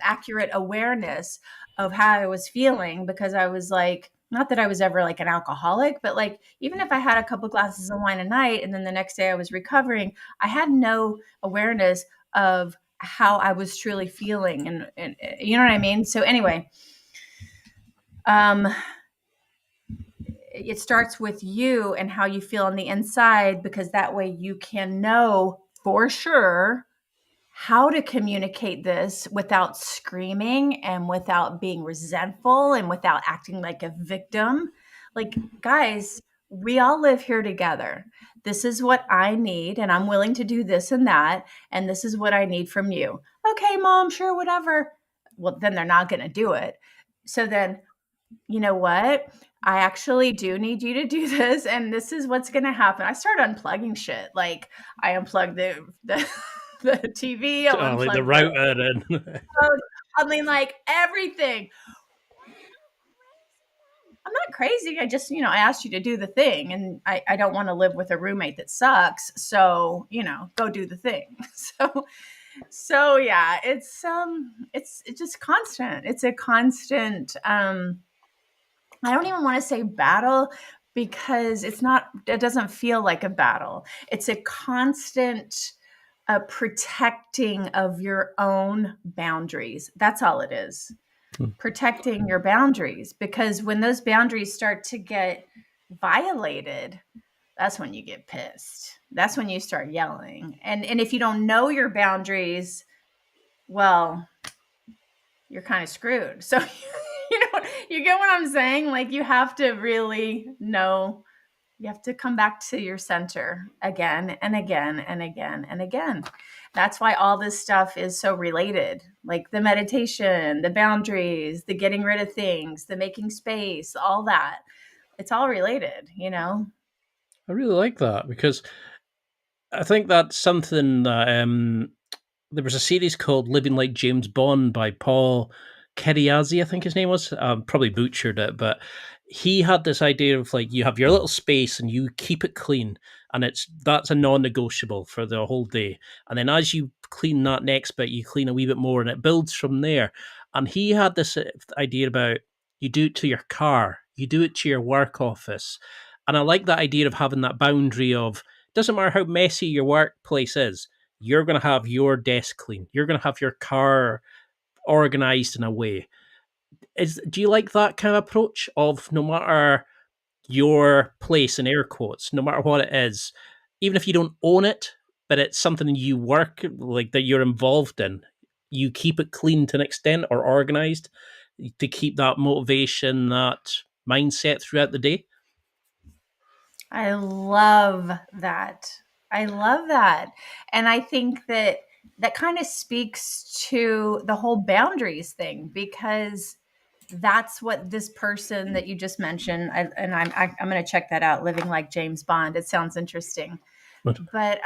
accurate awareness of how I was feeling, because I was like, not that I was ever like an alcoholic, but like, even if I had a couple glasses of wine a night and then the next day I was recovering, I had no awareness of how I was truly feeling. And you know what I mean? So anyway, it starts with you and how you feel on the inside, because that way you can know for sure how to communicate this without screaming and without being resentful and without acting like a victim. Like, guys, we all live here together. This is what I need, and I'm willing to do this and that, and this is what I need from you. Okay, Mom, sure, whatever. Well, then they're not going to do it. So then, you know what? I actually do need you to do this, and this is what's going to happen. I start unplugging shit. Like, I unplug the TV. Like the router and I mean, like, everything. I'm not crazy. I just, I asked you to do the thing, and I don't want to live with a roommate that sucks. So, go do the thing. So yeah, it's just constant. It's a constant, I don't even want to say battle, because it doesn't feel like a battle. It's a constant protecting of your own boundaries. That's all it is. Protecting your boundaries, because when those boundaries start to get violated, that's when you get pissed. That's when you start yelling. And if you don't know your boundaries, well, you're kind of screwed. So, you get what I'm saying? Like, you have to really know, you have to come back to your center again and again and again and again. That's why all this stuff is so related, like the meditation, the boundaries, the getting rid of things, the making space, all that. It's all related, I really like that because I think that's something that there was a series called Living Like James Bond by Paul Keriazi, I think his name was. Probably butchered it, but he had this idea of like you have your little space and you keep it clean, and that's a non-negotiable for the whole day. And then as you clean that next bit, you clean a wee bit more, and it builds from there. And he had this idea about you do it to your car, you do it to your work office, and I like that idea of having that boundary of doesn't matter how messy your workplace is, you're going to have your desk clean. You're going to have your car organized in a way. Do you like that kind of approach of no matter your place in air quotes, no matter what it is, even if you don't own it, but it's something you work like that you're involved in, you keep it clean to an extent or organized to keep that motivation, that mindset throughout the day? I love that. I love that. And I think that that kind of speaks to the whole boundaries thing, because that's what this person that you just mentioned, I'm going to check that out. Living Like James Bond. It sounds interesting, But but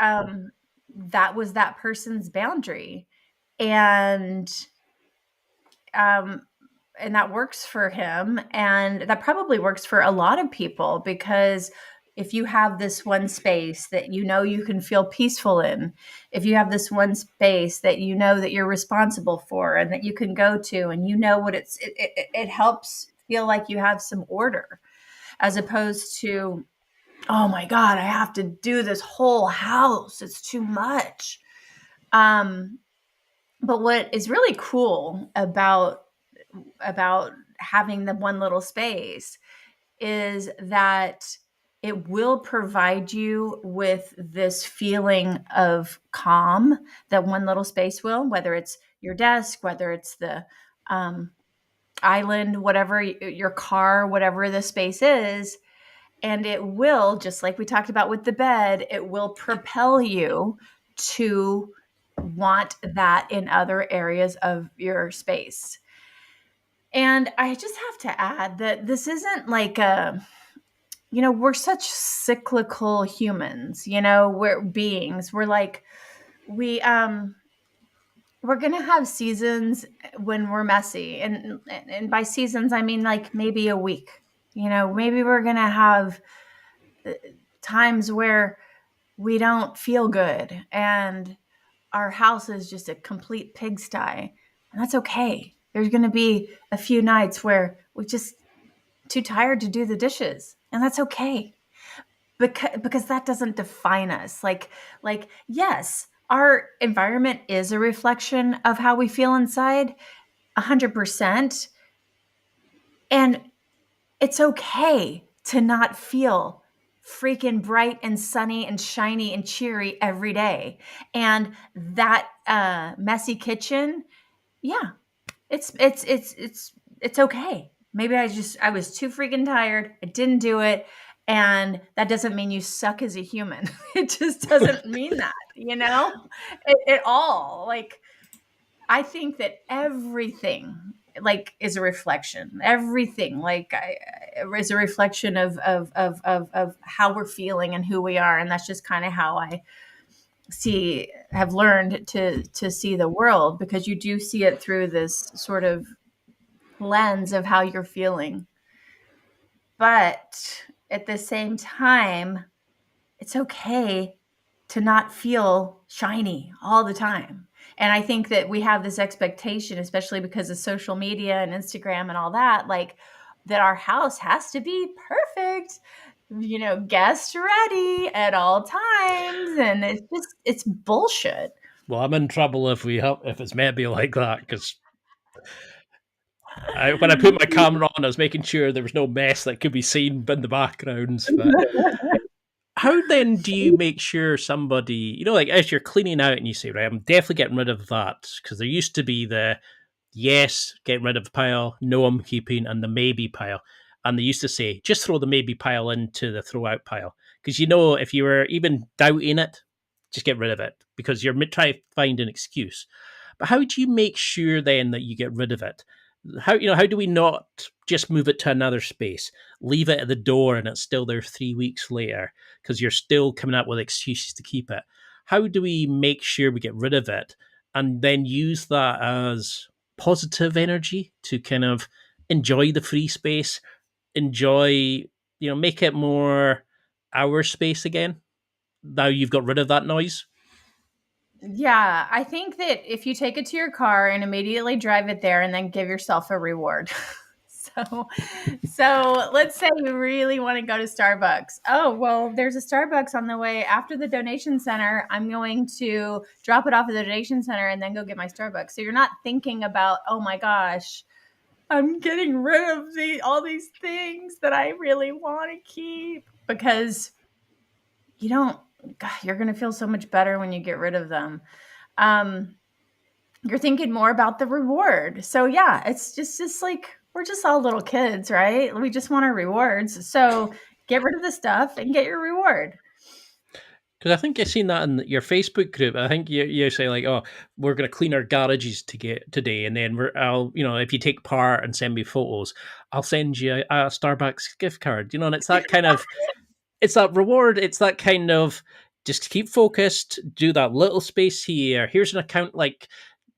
that was that person's boundary, and um, and that works for him, and that probably works for a lot of people, because if you have this one space that you can feel peaceful in, if you have this one space that that you're responsible for and that you can go to, and what it helps feel like you have some order, as opposed to, oh my god, I have to do this whole house, it's too much. um but what is really cool about having the one little space is that it will provide you with this feeling of calm that one little space will, whether it's your desk, whether it's the um, island, whatever, your car, whatever the space is. And it will, just like we talked about with the bed, it will propel you to want that in other areas of your space. And I just have to add that this isn't like we're such cyclical humans, we're beings. We're like, we, we're going to have seasons when we're messy. And by seasons, I mean like maybe a week, maybe we're going to have times where we don't feel good and our house is just a complete pigsty. And that's okay. There's going to be a few nights where we're just too tired to do the dishes, and that's okay, because that doesn't define us. Like yes, our environment is a reflection of how we feel inside, 100%. And it's okay to not feel freaking bright and sunny and shiny and cheery every day. And that messy kitchen, yeah, it's okay. Maybe I was too freaking tired. I didn't do it. And that doesn't mean you suck as a human. It just doesn't mean that, at all. Like, I think that everything like is a reflection. Everything is a reflection of how we're feeling and who we are. And that's just kind of how I have learned to see the world, because you do see it through this sort of lens of how you're feeling. But at the same time, it's okay to not feel shiny all the time. And I think that we have this expectation, especially because of social media and Instagram and all that, like that our house has to be perfect, guest ready at all times. And it's bullshit. well, I'm in trouble if it's meant to be like that because when I put my camera on, I was making sure there was no mess that could be seen in the backgrounds. But How then do you make sure somebody, like as you're cleaning out and you say, right, I'm definitely getting rid of that, because there used to be the yes, getting rid of pile, no, I'm keeping, and the maybe pile. And they used to say, just throw the maybe pile into the throw out pile. Because if you were even doubting it, just get rid of it, because you're trying to find an excuse. But how do you make sure then that you get rid of it? How do we not just move it to another space, leave it at the door, and it's still there 3 weeks later because you're still coming up with excuses to keep it? How do we make sure we get rid of it and then use that as positive energy to kind of enjoy the free space, enjoy, make it more our space again? Now you've got rid of that noise. Yeah, I think that if you take it to your car and immediately drive it there and then give yourself a reward. So let's say you really want to go to Starbucks. Oh, well, there's a Starbucks on the way after the donation center. I'm going to drop it off at the donation center and then go get my Starbucks. So you're not thinking about, oh my gosh, I'm getting rid of all these things that I really want to keep, because you don't, God, you're going to feel so much better when you get rid of them. You're thinking more about the reward. So yeah, it's just like, we're just all little kids, right? We just want our rewards. So get rid of the stuff and get your reward. Because I think I've seen that in your Facebook group. I think you say like, "Oh, we're going to clean our garages today," and then if you take part and send me photos, I'll send you a Starbucks gift card. And it's that kind of, it's that reward. It's that kind of, just keep focused, do that little space here. Here's an account. Like,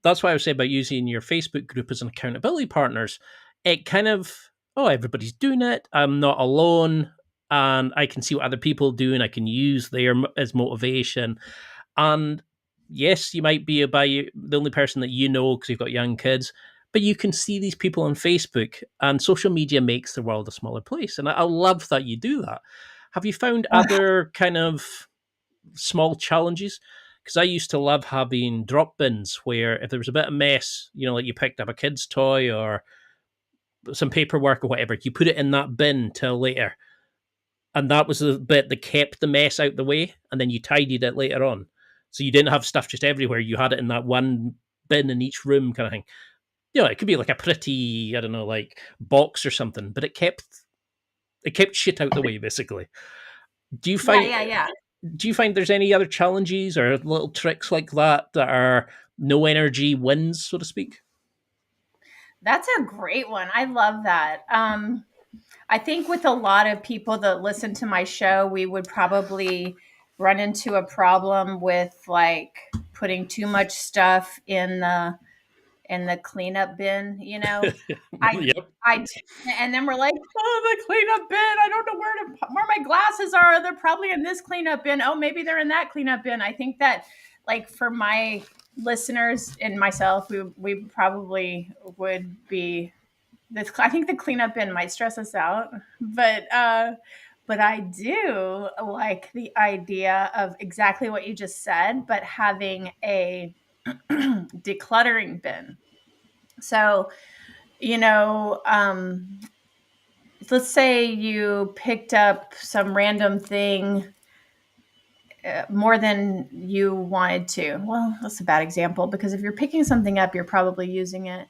that's why I was saying about using your Facebook group as an accountability partners. It kind of, oh, everybody's doing it. I'm not alone. And I can see what other people do, and I can use their as motivation. And yes, you might be the only person that because you've got young kids, but you can see these people on Facebook, and social media makes the world a smaller place. And I love that you do that. Have you found other kind of small challenges? Because I used to love having drop bins where if there was a bit of mess, like you picked up a kid's toy or some paperwork or whatever, you put it in that bin till later. And that was the bit that kept the mess out the way, and then you tidied it later on. So you didn't have stuff just everywhere. You had it in that one bin in each room kind of thing. It could be like a pretty, I don't know, like box or something, but it kept shit out the way, basically. Do you find Yeah. Do you find there's any other challenges or little tricks like that are no energy wins, so to speak? That's a great one. I love that. I think with a lot of people that listen to my show, we would probably run into a problem with like putting too much stuff in the cleanup bin, Yep. And then we're like, oh, the cleanup bin. I don't know where my glasses are. They're probably in this cleanup bin. Oh, maybe they're in that cleanup bin. I think that, like, for my listeners and myself, we probably would be this. I think the cleanup bin might stress us out, but I do like the idea of exactly what you just said, but having a decluttering bin. So, let's say you picked up some random thing more than you wanted to. Well, that's a bad example, because if you're picking something up, you're probably using it.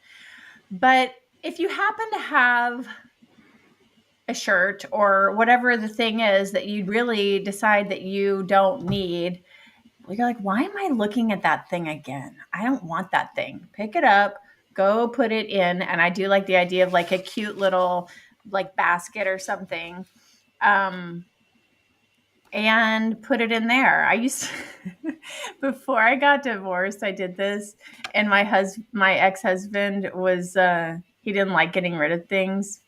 But if you happen to have a shirt or whatever the thing is that you really decide that you don't need, you're like, why am I looking at that thing again? I don't want that thing. Pick it up, go put it in. And I do like the idea of like a cute little like basket or something. And put it in there. I used to, before I got divorced, I did this, and my ex-husband was he didn't like getting rid of things.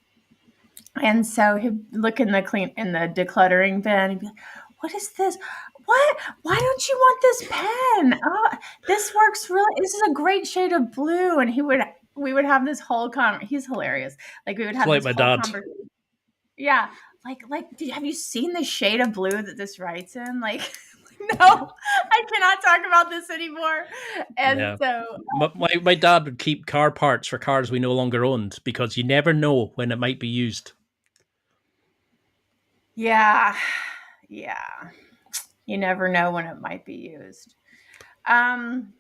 And so he'd look in the decluttering bin. He'd be like, what is this? What? Why don't you want this pen? Oh, this works really. This is a great shade of blue. And we would have this whole he's hilarious. Like we would have It's like this my whole dad. conversation. Yeah. Have you seen the shade of blue that this writes in? Like, no, I cannot talk about this anymore. And Yeah. so my dad would keep car parts for cars we no longer owned, because you never know when it might be used. Yeah. Yeah. You never know when it might be used. Um,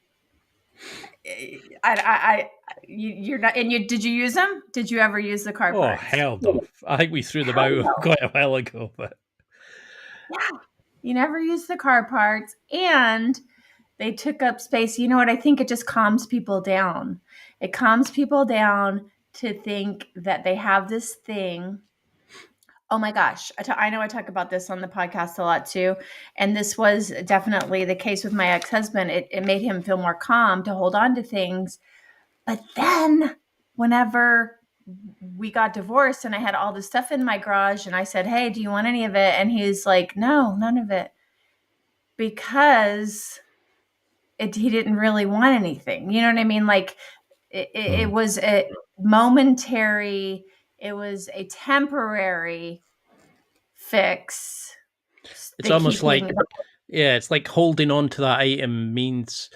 you're not, and did you use them? Did you ever use the car Oh, parts? hell no. I think we threw them Hell out no. quite a while ago, but Yeah. You never use the car parts, and they took up space. You know what? I think it just calms people down. It calms people down to think that they have this thing. Oh my gosh. I know I talk about this on the podcast a lot too. And this was definitely the case with my ex husband. It made him feel more calm to hold on to things. But then, whenever we got divorced and I had all this stuff in my garage, and I said, "Hey, do you want any of it?" And he's like, "No, none of it." Because he didn't really want anything. You know what I mean? Like it was a momentary, it was a temporary fix. it's They almost keep like, moving. yeah, it's like holding on to that item means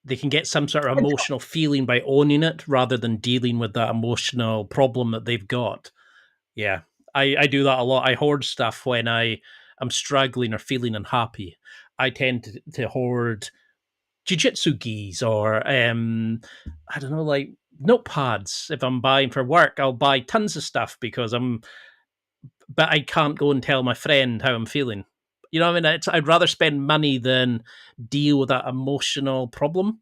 they can get some sort of emotional feeling by owning it rather than dealing with that emotional problem that they've got. Yeah, I do that a lot. I hoard stuff when am struggling or feeling unhappy. I tend to hoard jujitsu gis or I don't know, like notepads. If I'm buying for work, I'll buy tons of stuff because but I can't go and tell my friend how I'm feeling. You know what I mean? I'd rather spend money than deal with that emotional problem.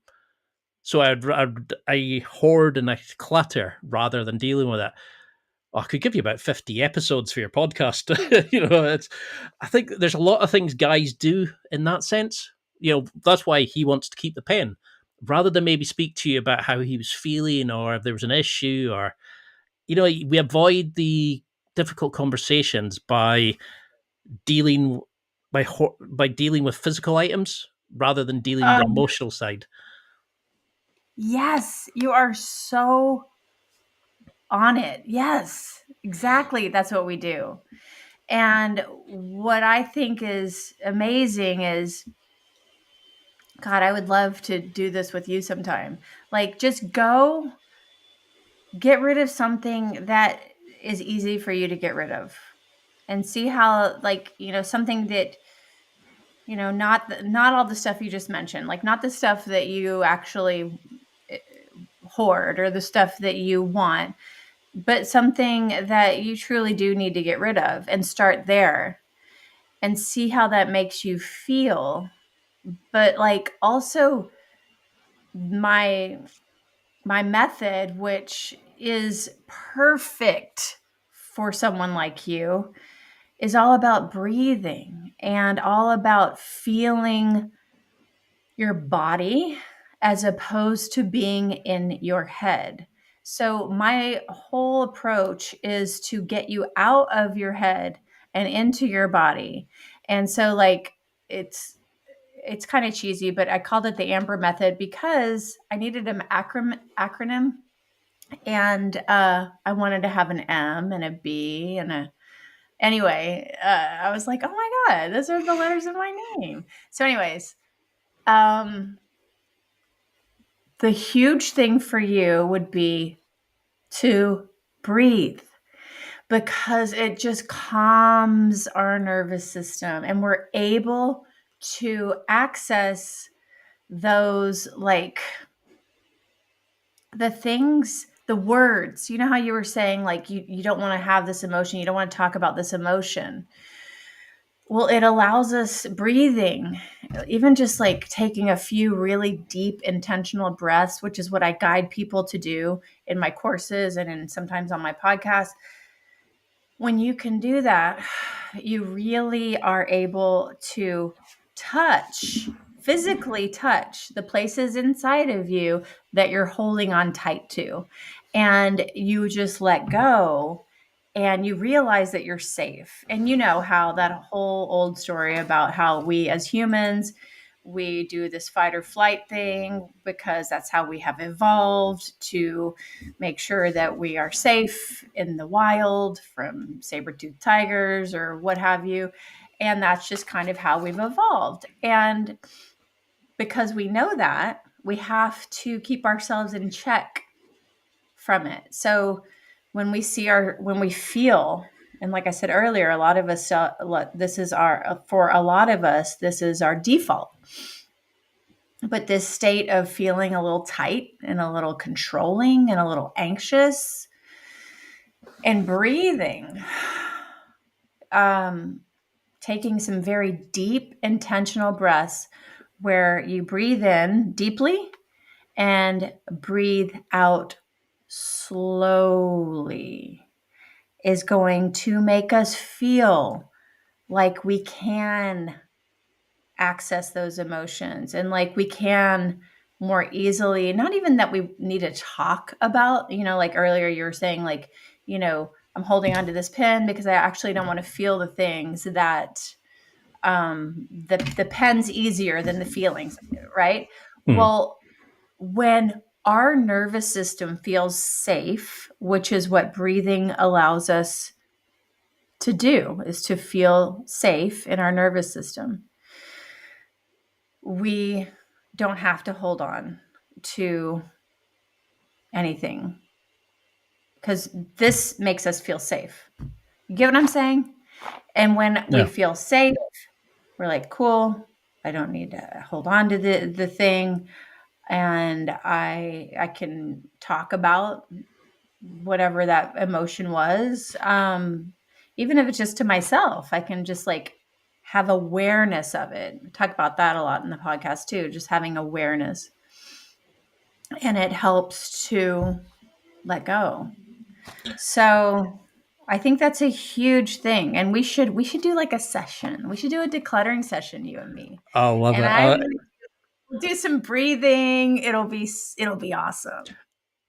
So I hoard and I clutter rather than dealing with it. Oh, I could give you about 50 episodes for your podcast. I think there's a lot of things guys do in that sense. That's why he wants to keep the pen rather than maybe speak to you about how he was feeling or if there was an issue or, we avoid the difficult conversations by dealing by dealing with physical items rather than dealing with the Um, emotional side. yes, you are so on it. Yes, exactly. That's what we do. And what I think is amazing is, God, I would love to do this with you sometime. Like, just go get rid of something that is easy for you to get rid of and see how, like, something that, not all the stuff you just mentioned, like not the stuff that you actually eh, hoard or the stuff that you want, but something that you truly do need to get rid of, and start there and see how that makes you feel. But like, also, my my method, which is perfect for someone like you, is all about breathing and all about feeling your body as opposed to being in your head. So, my whole approach is to get you out of your head and into your body. And so, like, it's kind of cheesy, but I called it the Amber method because I needed an acronym, and I wanted to have an M and a B and a. Anyway, I was like, oh my God, those are the letters of my name. So, anyways, um, the huge thing for you would be to breathe, because it just calms our nervous system and we're able to access those, like, the things, the words. You know how you were saying, like, you don't want to have this emotion, you don't want to talk about this emotion. Well, it allows us breathing, even just like taking a few really deep intentional breaths, which is what I guide people to do in my courses and sometimes on my podcast. When you can do that, you really are able to physically touch the places inside of you that you're holding on tight to. And you just let go and you realize that you're safe. And you know how that whole old story about how we as humans, we do this fight or flight thing because that's how we have evolved to make sure that we are safe in the wild from saber-toothed tigers or what have you. And that's just kind of how we've evolved. And because we know that, we have to keep ourselves in check from it. So when we feel And like I said earlier, a lot of us, for a lot of us, this is our default. But this state of feeling a little tight and a little controlling and a little anxious and breathing, taking some very deep, intentional breaths where you breathe in deeply and breathe out slowly is going to make us feel like we can access those emotions and like we can more easily, not even that we need to talk about, like earlier you were saying, like, I'm holding onto this pen because I actually don't want to feel the things that the pen's easier than the feelings, right? Well, when our nervous system feels safe, which is what breathing allows us to do, is to feel safe in our nervous system, we don't have to hold on to anything because this makes us feel safe. You get what I'm saying? And when we feel safe, we're like, cool, I don't need to hold on to the thing. And I can talk about whatever that emotion was. Even if it's just to myself, I can just like have awareness of it. I talk about that a lot in the podcast too, just having awareness. And it helps to let go. So I think that's a huge thing. And we should do like a session. We should do a decluttering session, you and me. I love And it. we'll do some breathing. It'll be awesome.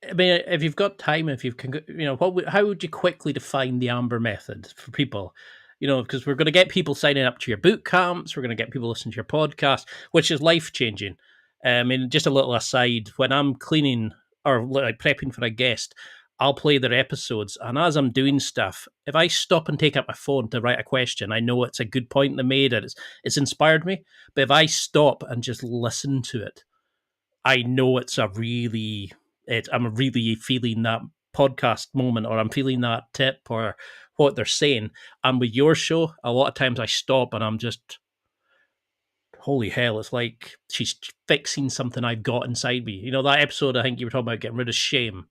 I mean, if you've got time, if you can, how would you quickly define the Amber method for people? Because we're going to get people signing up to your boot camps, we're going to get people listening to your podcast, which is life changing. I mean, just a little aside: when I'm cleaning or like prepping for a guest, I'll play their episodes, and as I'm doing stuff, if I stop and take up my phone to write a question, I know it's a good point they made, and it's inspired me. But if I stop and just listen to it, I know I'm really feeling that podcast moment, or I'm feeling that tip or what they're saying. And with your show, a lot of times I stop and I'm just, holy hell, it's like she's fixing something I've got inside me. That episode, I think you were talking about getting rid of shame.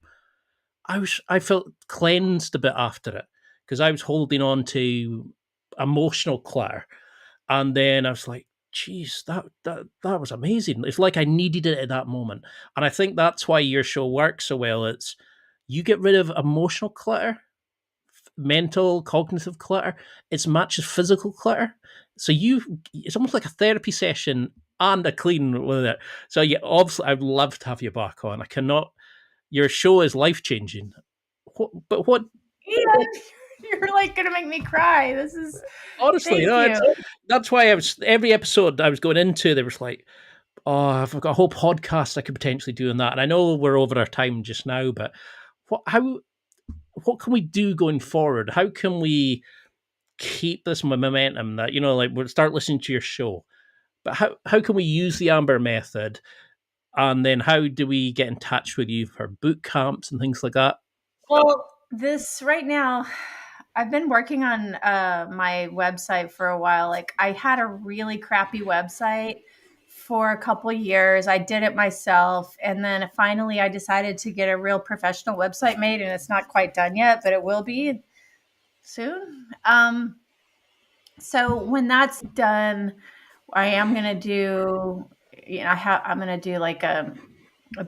I felt cleansed a bit after it because I was holding on to emotional clutter. And then I was like, geez, that was amazing. It's like I needed it at that moment. And I think that's why your show works so well. It's you get rid of emotional clutter, mental, cognitive clutter. It's matches physical clutter. So it's almost like a therapy session and a clean with it. So yeah, obviously I'd love to have you back on. I cannot. Your show is life changing. What? Yeah, you're like gonna make me cry. This is honestly, that's why every episode I was going into, there was like, oh, I've got a whole podcast I could potentially do on that. And I know we're over our time just now, but what can we do going forward? How can we keep this momentum that, we'll start listening to your show, but how can we use the Amber method? And then how do we get in touch with you for boot camps and things like that? Well, this right now, I've been working on my website for a while. Like I had a really crappy website for a couple years. I did it myself. And then finally I decided to get a real professional website made, and it's not quite done yet, but it will be soon. So when that's done, I am going to do, I'm going to do like a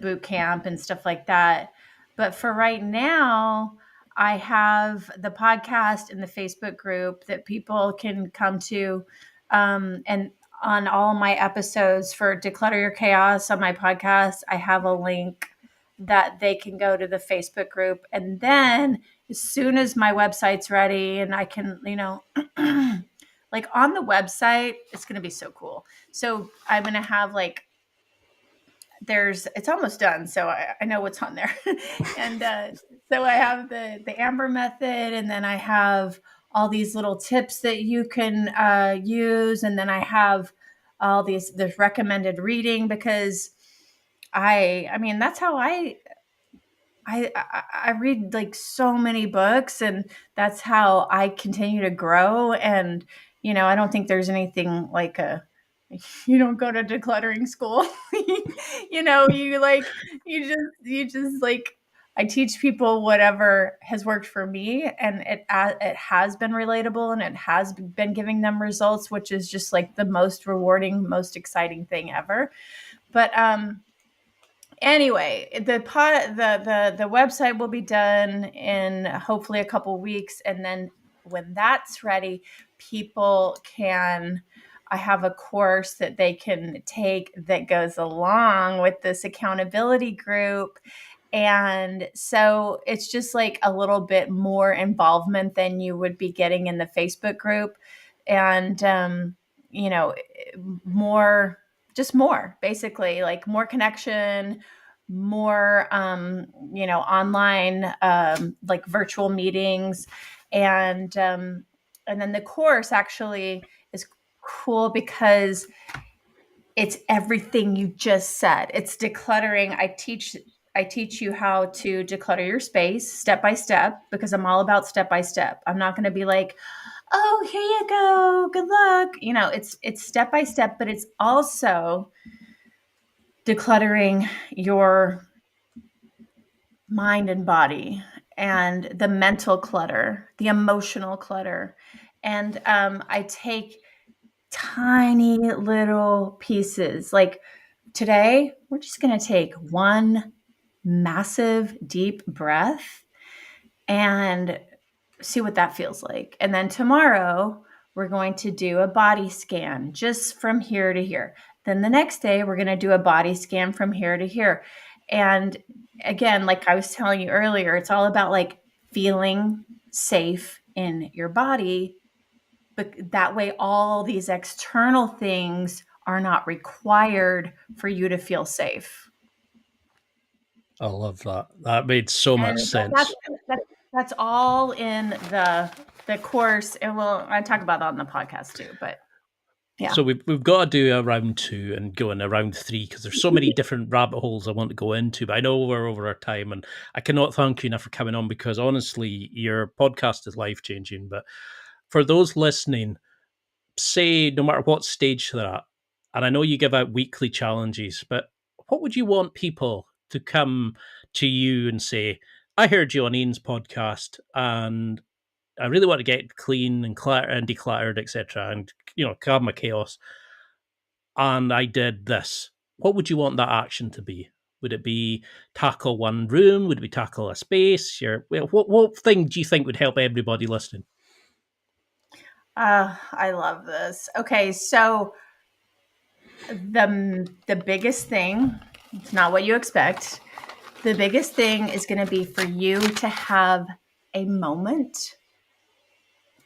boot camp and stuff like that. But for right now, I have the podcast and the Facebook group that people can come to. And on all my episodes for Declutter Your Chaos on my podcast, I have a link that they can go to the Facebook group. And then as soon as my website's ready and I can, like on the website, it's going to be so cool. So I'm going to have like, it's almost done. So I know what's on there. And so I have the Amber method, and then I have all these little tips that you can use. And then I have all there's recommended reading, because I mean, that's how I I read like so many books, and that's how I continue to grow. And I don't think there's anything like you don't go to decluttering school. You just like, I teach people whatever has worked for me, and it has been relatable, and it has been giving them results, which is just like the most rewarding, most exciting thing ever. But anyway, the website will be done in hopefully a couple weeks, and then when that's ready, people can. I have a course that they can take that goes along with this accountability group. And so it's just like a little bit more involvement than you would be getting in the Facebook group. And, more, just more, basically, like more connection, more, online, like virtual meetings. And then the course actually is cool because it's everything you just said. It's decluttering. I teach you how to declutter your space step by step, because I'm all about step by step. I'm not going to be like, "Oh, here you go. Good luck." It's step by step, but it's also decluttering your mind and body, and the mental clutter, the emotional clutter. And I take tiny little pieces. Like today, we're just going to take one massive deep breath and see what that feels like. And then tomorrow, we're going to do a body scan just from here to here. Then the next day, we're going to do a body scan from here to here. And again, like I was telling you earlier, it's all about like feeling safe in your body. But that way, all these external things are not required for you to feel safe. I love that. That made so much And that's sense. that's, that's all in the course, and I talk about that on the podcast too. But yeah. So we've got to do a round 2 and go in a round 3 because there's so many different rabbit holes I want to go into. But I know we're over our time, and I cannot thank you enough for coming on, because honestly, your podcast is life changing. But for those listening, say no matter what stage they're at, and I know you give out weekly challenges, but what would you want people to come to you and say, I heard you on Ian's podcast and I really want to get clean and decluttered, etc., and calm my chaos, and I did this. What would you want that action to be? Would it be tackle one room? Would it be tackle a space? What thing do you think would help everybody listening? I love this. Okay, so the biggest thing, it's not what you expect. The biggest thing is going to be for you to have a moment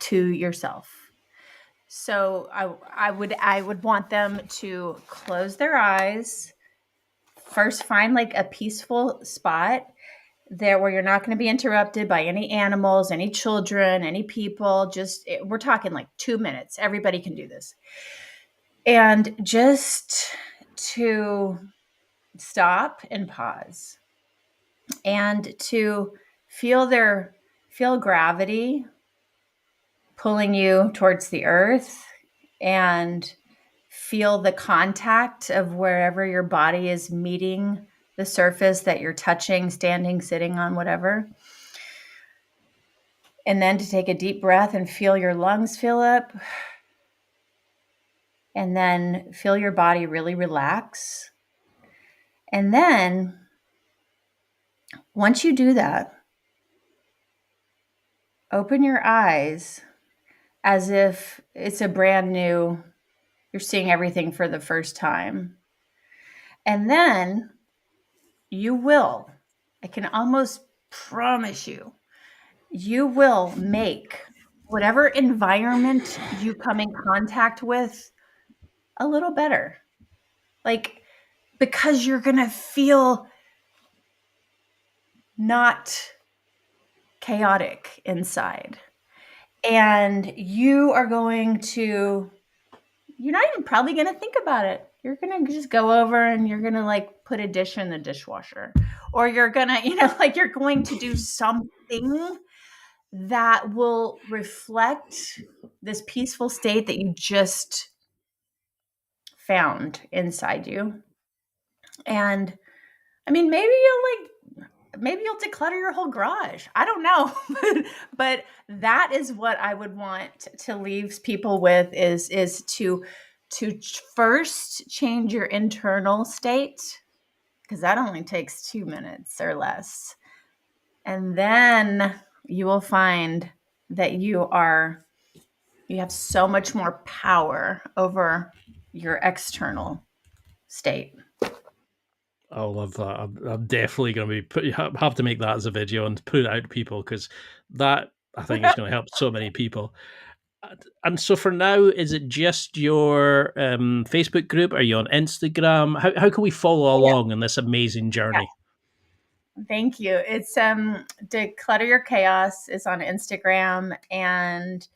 to yourself. So I would want them to close their eyes. First, find like a peaceful spot there where you're not going to be interrupted by any animals, any children, any people. We're talking like 2 minutes. Everybody can do this. And just to stop and pause, and to feel gravity pulling you towards the earth, and feel the contact of wherever your body is meeting the surface that you're touching, standing, sitting on, whatever. And then to take a deep breath and feel your lungs fill up. And then feel your body really relax. And then once you do that, open your eyes as if it's a brand new, you're seeing everything for the first time. And then I can almost promise you will make whatever environment you come in contact with a little better. Like, because you're going to feel not chaotic inside. And you are going to you're not even probably going to think about it. You're going to just go over and you're going to like put a dish in the dishwasher, or you're going to, like you're going to do something that will reflect this peaceful state that you just found inside you. And I mean, maybe you'll declutter your whole garage. I don't know. But that is what I would want to leave people with is to first change your internal state, because that only takes 2 minutes or less. And then you will find that you have so much more power over your external state. I love that. I'm definitely going to have to make that as a video and put it out to people, because that, I think, is going to help so many people. And so for now, is it just your Facebook group? Are you on Instagram? How can we follow along in this amazing journey? Yeah. Thank you. It's Declutter Your Chaos is on Instagram, and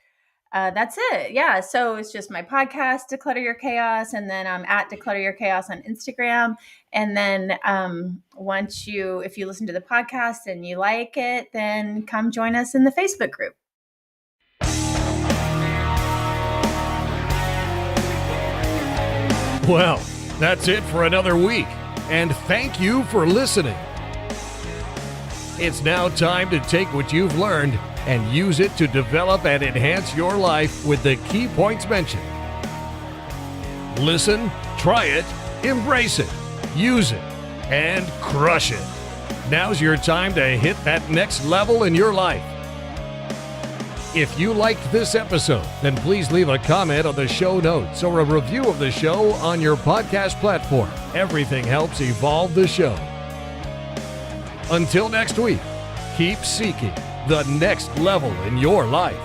that's it. Yeah. So it's just my podcast, Declutter Your Chaos. And then I'm at Declutter Your Chaos on Instagram. And then if you listen to the podcast and you like it, then come join us in the Facebook group. Well, that's it for another week. And thank you for listening. It's now time to take what you've learned and use it to develop and enhance your life with the key points mentioned. Listen, try it, embrace it, use it, and crush it. Now's your time to hit that next level in your life. If you liked this episode, then please leave a comment on the show notes or a review of the show on your podcast platform. Everything helps evolve the show. Until next week, keep seeking the next level in your life.